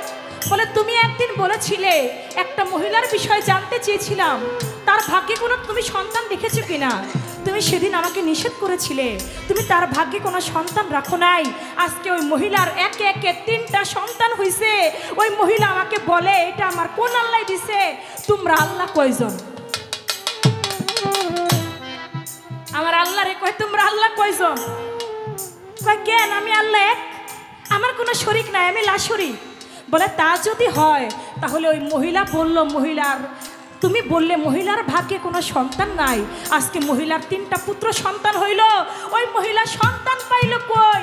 বলে তুমি একদিন বলেছিলে একটা মহিলার বিষয় জানতে চেয়েছিলাম, তার ভাগ্যে কোনো তুমি সন্তান দেখেছো কিনা? তুমি সেদিন আমাকে নিষেধ করেছিলে, তুমি তার ভাগ্যে কোনো সন্তান রাখো নাই। আজকে ওই মহিলার একে একে 3টা সন্তান হইছে। ওই মহিলা আমাকে বলে এটা আমার কোন আল্লাহ দিছে? তোমরা আল্লাহ কয়জন? আমার আল্লাহ রে কয়, তোমরা আল্লাহ কয়জন? কয় কেন? আমি আল্লাহ এক, আমার কোনো শরীক নাই, আমি লাশরিক। বলে তা যদি হয় তাহলে ওই মহিলা বলল, মহিলার তুমি বললে মহিলার ভাগ্যে কোনো সন্তান নাই, আজকে মহিলার 3টা পুত্র সন্তান হইল, ওই মহিলা সন্তান পাইল কই?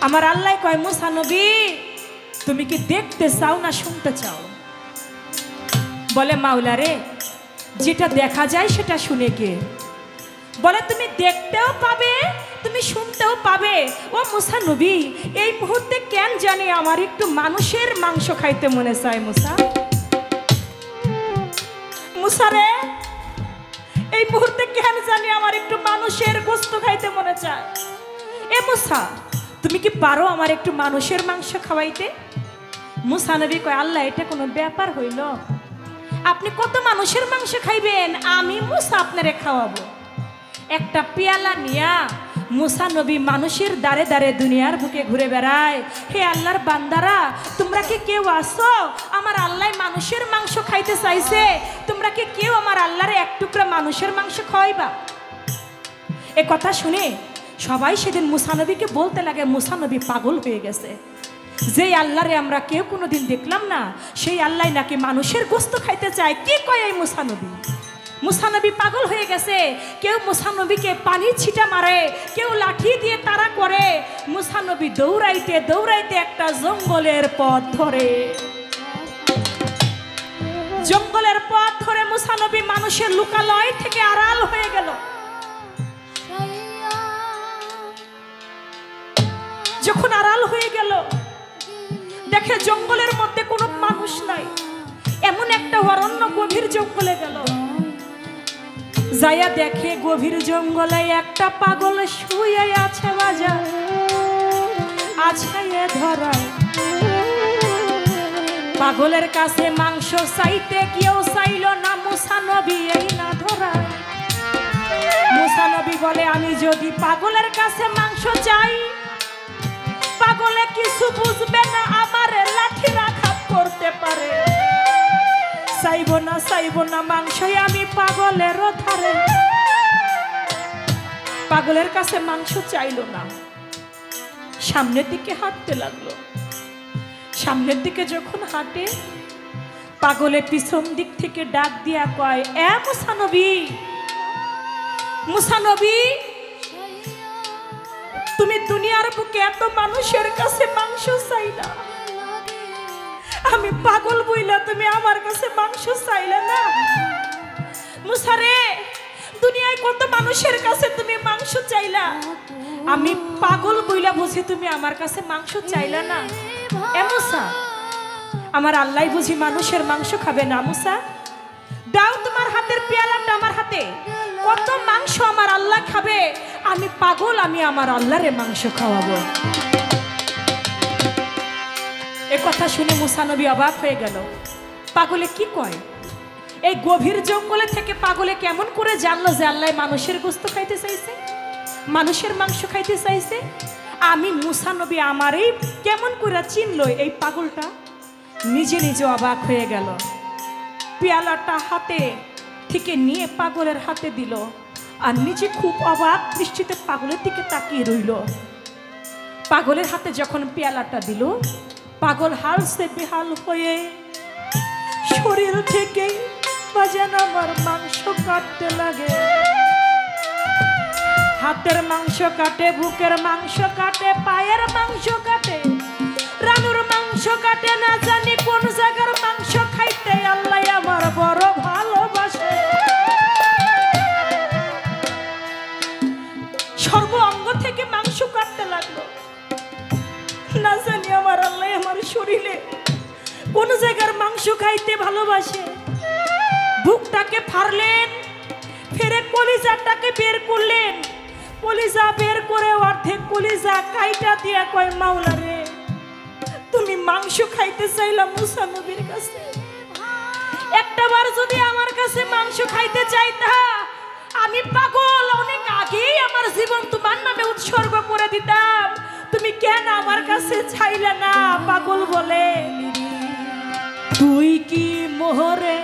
আমার আল্লাহ কয়, মুসা নবী তুমি কি দেখতে চাও না শুনতে চাও? বলে মাওলা রে, যেটা দেখা যায় সেটা শুনে কে? বলে তুমি দেখতেও পাবে, তুমি শুনতেও পাবে। ও মুসা নবী, এই মুহূর্তে কেন জানি আমার একটু মানুষের মাংস খাইতে মনে চায়। মুসা, মুসা রে, এই মুহূর্তে কেন জানি আমার একটু মানুষের গোশত খাইতে মনে চায়। এ মুসা, তুমি কি পারো আমার একটু মানুষের মাংস খাওয়াইতে? মুসা নবী কয়, আল্লাহ এটা কোনো ব্যাপার হইল? আপনি কত মানুষের মাংস খাইবেন? আমি মুসা আপনারে খাওয়াবো। একটা পেয়ালা নিয়া মুসা নবী মানুষের দ্বারে দ্বারে দুনিয়ার বুকে ঘুরে বেড়ায়। হে আল্লাহর বান্দারা, তোমরা কি কেউ আসো আমার আল্লাহ মানুষের মাংস খাইতে চাইছে? তোমরা কি কেউ আমার আল্লাহরে এক টুকরা মানুষের মাংস খাওয়াইবা? এ কথা শুনে সবাই সেদিন মুসা নবীকে বলতে লাগে, মুসা নবী পাগল হয়ে গেছে। যেই আল্লাহরে আমরা কেউ কোনোদিন দেখলাম না, সেই আল্লাহ নাকি মানুষের গোস্ত খাইতে চায়। কি কয় এই মুসা নবী? মুসা নবী পাগল হয়ে গেছে। কেউ মুসা নবীকে পানির ছিটা মারে, কেউ লাঠি দিয়ে তাড়া করে। মুসা নবী দৌড়াইতে দৌড়াইতে একটা জঙ্গলের পথ ধরে। জঙ্গলের পথ ধরে মুসা নবী মানুষের লোকালয় থেকে আড়াল হয়ে গেল। যখন আড়াল হয়ে গেল, দেখে জঙ্গলের মধ্যে কোনো মানুষ নাই। এমন একটা অরণ্য গভীর জঙ্গলে গেল। যাইয়া দেখে গভীর জঙ্গলে একটা পাগল শুয়ে আছে বাজার, আছে এ ধরায়। পাগলের কাছে মাংস চাইতে কেউ চাইল না, মুসা নবী এই না ধরায়। মুসা নবী বলে, আমি যদি পাগলের কাছে মাংস চাই, পাগলে কিছু বুঝবে না, আমার লাঠির আঘাত করতে পারে। চাইব না মাংসই আমি পাগলের ধারে। পাগলের কাছে মাংস চাইল না, সামনের দিকে হাঁটতে লাগলো। সামনের দিকে যখন হাঁটে, পাগলে পিছন দিক থেকে ডাক দিয়া কয়, এ মুসা নবী, মুসা নবী, তুমি দুনিয়ার বুকে এত মানুষের কাছে মাংস চাইলা, আমি পাগল বইলা তুমি আমার কাছে মাংস চাইলে না? মুসা রে, দুনিয়ায় কত মানুষের কাছে তুমি মাংস চাইলা, আমি পাগল বইলা বুঝি তুমি আমার কাছে মাংস চাইলা না? এ মুসা, আমার আল্লাহ বুঝি মানুষের মাংস খাবে না? মুসা, দাও তোমার হাতের পেয়ালাটা আমার হাতে। কত মাংস আমার আল্লাহ খাবে, আমি পাগল, আমি আমার আল্লাহরে মাংস খাওয়াবো। এ কথা শুনে মুসা নবী অবাক হয়ে গেল। পাগলে কি কয়? এই গভীর জঙ্গলে থেকে পাগলে কেমন করে জানলো যে আল্লাহ মানুষের গোস্ত খাইতে চাইছে, মানুষের মাংস খাইতে চাইছে? আমি মুসা নবী আমারই কেমন করে চিনলো এই পাগলটা? নিজে নিজে অবাক হয়ে গেল। পেয়ালাটা হাতে থেকে নিয়ে পাগলের হাতে দিল, আর নিজে খুব অবাক দৃষ্টিতে পাগলের দিকে তাকিয়ে রইল। পাগলের হাতে যখন পেয়ালাটা দিল, পাগল হাল সে বেহাল হয়ে শরীর থেকে বাজান আমার মাংস কাটতে লাগে। হাতের মাংস কাটে, বুকের মাংস কাটে, পায়ের মাংস কাটে, রানুর মাংস কাটে, না জানি কোন জায়গার মাংস খাইতে আল্লাহ আমার বড় ভালোবাসে। সর্ব অঙ্গ থেকে মাংস কাটতে লাগলো। না জানি আমার আল্লাহ আমার শরীরে কোন জায়গার মাংস খাইতে ভালোবাসে। বুকটাকে ফাড়লেন, ফেরে কলিজাটাকে বের করলেন। কলিজা বের করে অর্ধেক কলিজা কাইটা দিয়া কয়, মাওলা রে, তুমি মাংস খাইতে চাইলা মুসা নবীর কাছে, একটাবার যদি আমার কাছে মাংস খাইতে চাইতা, আমি পাগল অনেক আগেই আমার জীবন তোমার নামে উৎসর্গ করে দিতাম। তুমি কেন আমার কাছে চাইলে না? পাগল বলে, তুই কি মোহরে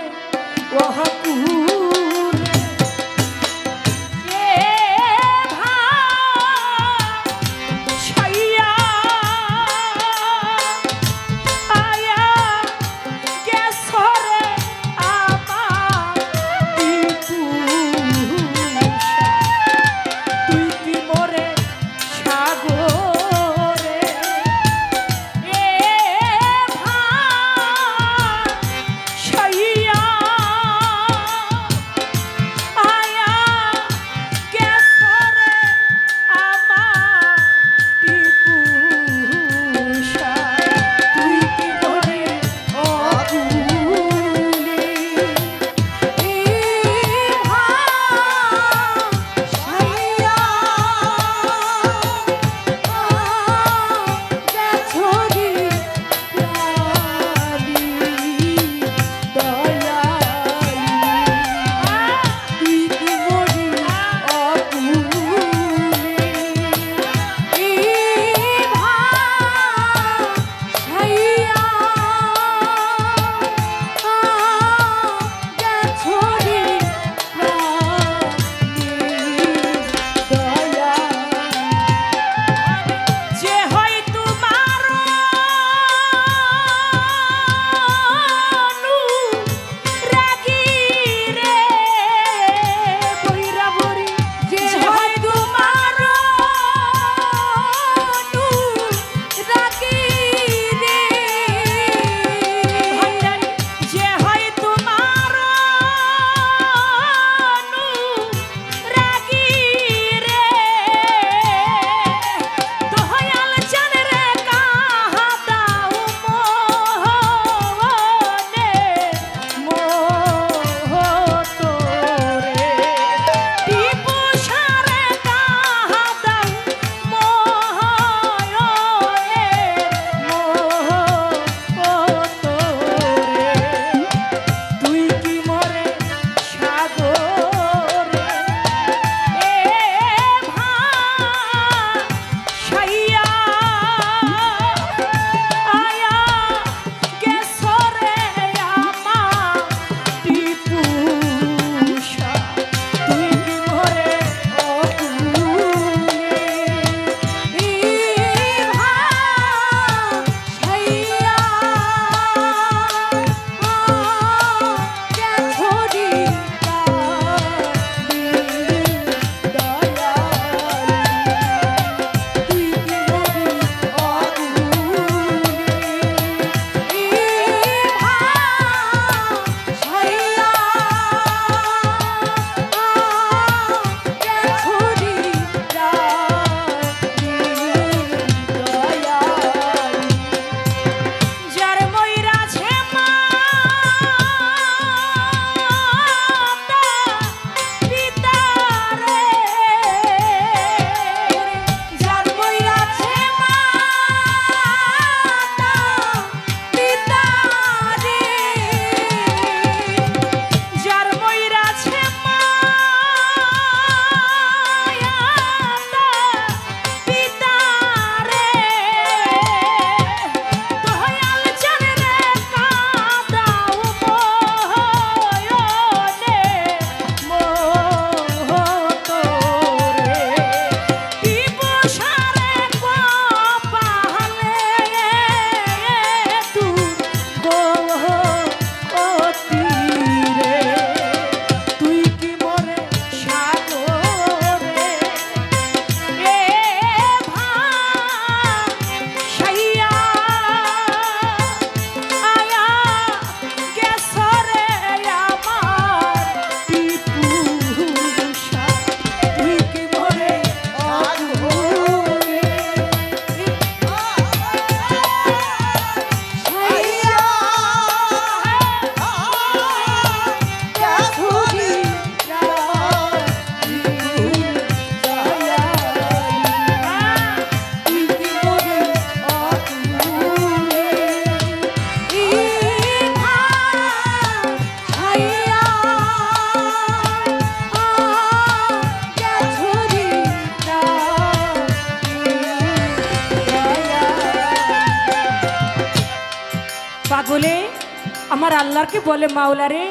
আমার আল্লাহকে বলে, মাওলা রে,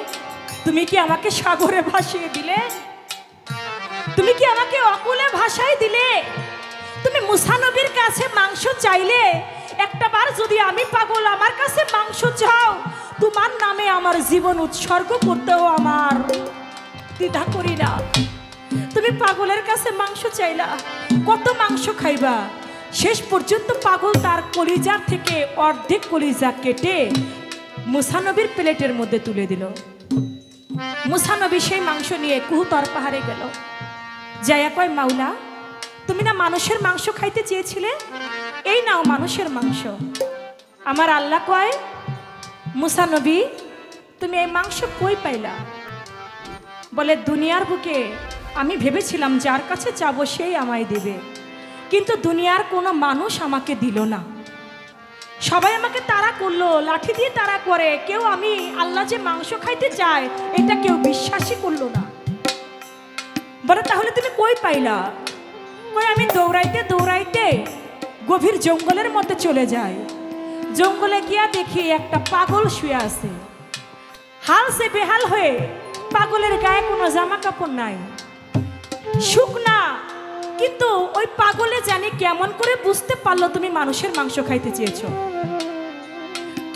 তুমি কি আমাকে সাগরে ভাসিয়ে দিলে? তুমি কি আমাকে অকুলে ভাসায় দিলে? তুমি মুসা নবীর কাছে মাংস চাইলে, একটা বার যদি আমি পাগল আমার কাছে মাংস চাও, তোমার নামে আমার জীবন উৎসর্গ করতেও আমার দ্বিধা করি না। তুমি পাগলের কাছে মাংস চাইলা, কত মাংস খাইবা? শেষ পর্যন্ত পাগল তার কলিজার থেকে অর্ধেক কলিজা কেটে মুসা নবীর প্লেটের মধ্যে তুলে দিল। মুসা নবী সেই মাংস নিয়ে কুহুতর পাহাড়ে গেল। যাইয়া কয়, মাওলা, তুমি না মানুষের মাংস খাইতে চেয়েছিলে, এই নাও মানুষের মাংস। আমার আল্লাহ কয়, মুসা নবী, তুমি এই মাংস কই পাইলা? বলে, দুনিয়ার বুকে আমি ভেবেছিলাম যার কাছে চাবো সেই আমায় দেবে, কিন্তু দুনিয়ার কোনো মানুষ আমাকে দিল না। সবাই আমাকে তাড়া করলো, লাঠি দিয়ে তাড়া করে, কেউ আমি আল্লাহ যে মাংস খাইতে চায় এটা কেউ বিশ্বাসই করলো না। বলে, তাহলে তুমি কই পাইলা? কই, আমি দৌড়াইতে দৌড়াইতে গভীর জঙ্গলের মধ্যে চলে যাই। জঙ্গলে গিয়া দেখি একটা পাগল শুয়ে আছে, হাল সে বেহাল হয়ে। পাগলের গায়ে কোনো জামা কাপড় নাই, শুকনা। কিন্তু ওই পাগলে জানি কেমন করে বুঝতে পারলো তুমি মানুষের মাংস খাইতে চেয়েছো,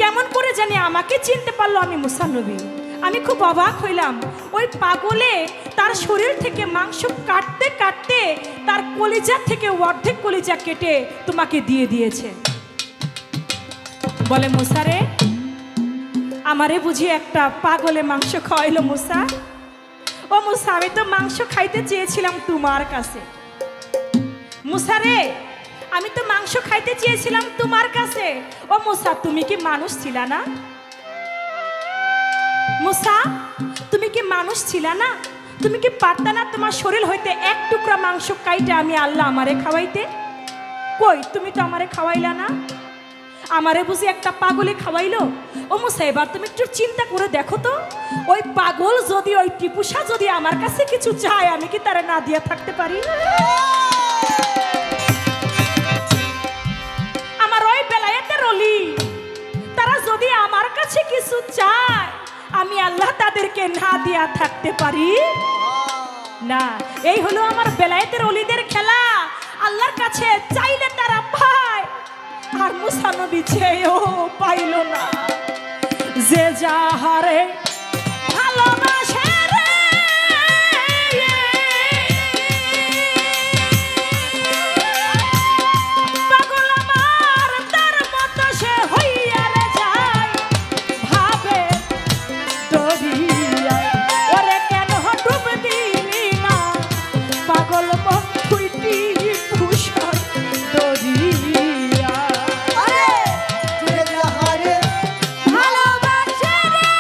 কেমন করে জানি আমাকে চিনতে পারলো আমি মুসা নবী। আমি খুব অবাক হইলাম। ওই পাগলে তার শরীর থেকে মাংস কাটতে কাটতে তার কলিজা থেকে অর্ধেক কলিজা কেটে তোমাকে দিয়ে দিয়েছে। বলে, মুসা রে, আমারে বুঝি একটা পাগলে মাংস খাওয়াইলো? মুসা, ও মুসা, আমি তো মাংস খাইতে চেয়েছিলাম তোমার কাছে। মুসা রে, আমি তো মাংস খাইতে চেয়েছিলাম তোমার কাছে। ও মুসা, তুমি কি মানুষ ছিলা না? মুসা, তুমি কি মানুষ ছিলা না? তুমি কি পারতা না তোমার শরীর হইতে এক টুকরা মাংস কাইটা আমি আল্লাহ আমারে খাওয়াইতে? কই, তুমি তো আমারে খাওয়াইলা না। আমারে বুঝি একটা পাগলে খাওয়াইলো? ও মুসা, এবার তুমি একটু চিন্তা করে দেখো তো, ওই পাগল যদি, ওই টিপুসা যদি আমার কাছে কিছু চায়, আমি কি তারা না দিয়া থাকতে পারি? আমার ওই বেলায়েতের ওলি, তারা যদি আমার কাছে কিছু চায়, আমি আল্লাহ তাদেরকে না দিয়া থাকতে পারি না। এই হলো আমার বেলায়েতের ওলিদের খেলা। আল্লাহর কাছে চাইলে তারা পায়, আর মুসা নবী চেয়েও পাইল না। যে যাহারে ভালোবাসে রে, পাগল আমার তার মতো সে হইয়া রে যায়, ভাবে দরিয়ায়। ওরে কেন ডুব দিলি না পাগল মন খুইটি ভূষণ দরিয়া। আরে যে যাহারে ভালোবাসে রে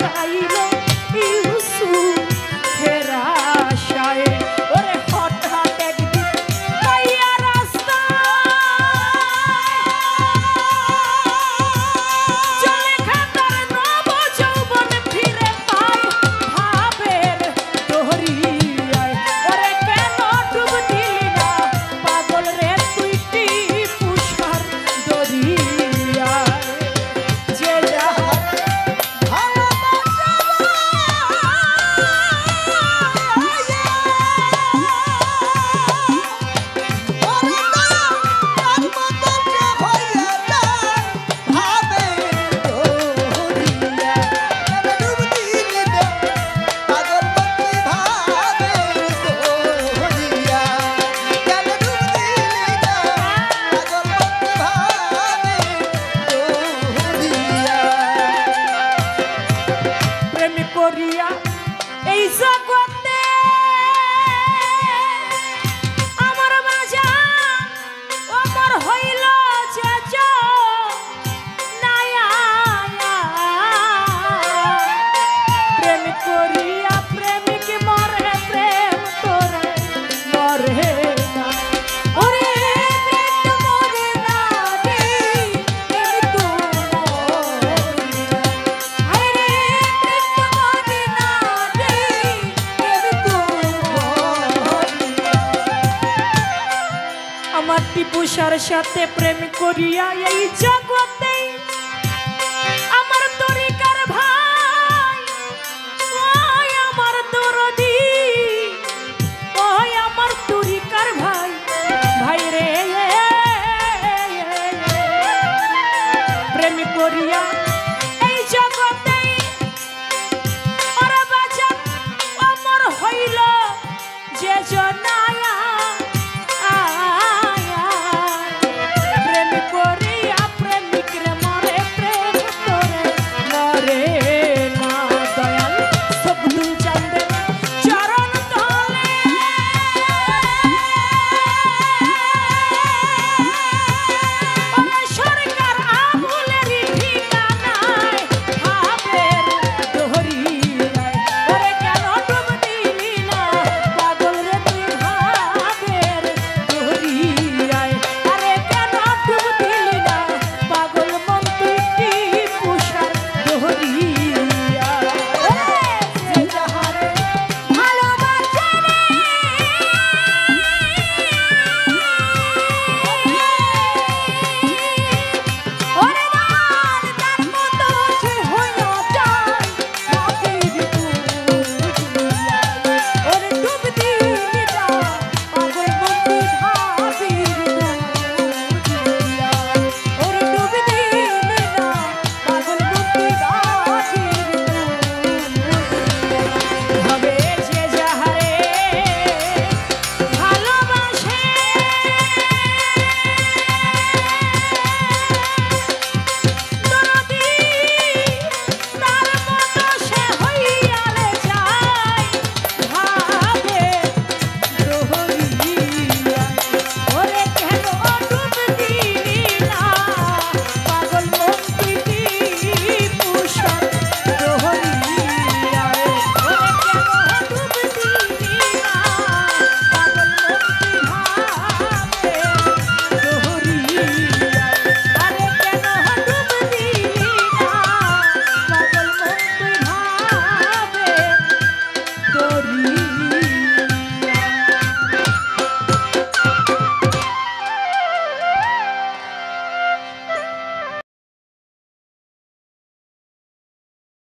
হারাইল ইউসুফ ফেরাশায় ওরে হঠাৎ একদিন পাইয়া রাস্তায় চলে খাতার নব যৌবন ফিরে পায় ভাবের দরিয়ায় ওরে কেন ডুব দিলি না পাগল রে তুই টিপুষার দরিয়ায় যে যাহার প্রেম করিয়া এই জগতে আমার বাজান অমর হইল যে নায়া প্রেম করিয়া প্রেমিক মরে প্রেম তোরে মরে না ওরে প্রেম মরে না রে প্রেম তো মরে আরে প্রেম মরে না রে প্রেম তো মরে আমার টিপুষার সাথে প্রেম করিয়া এই জগতে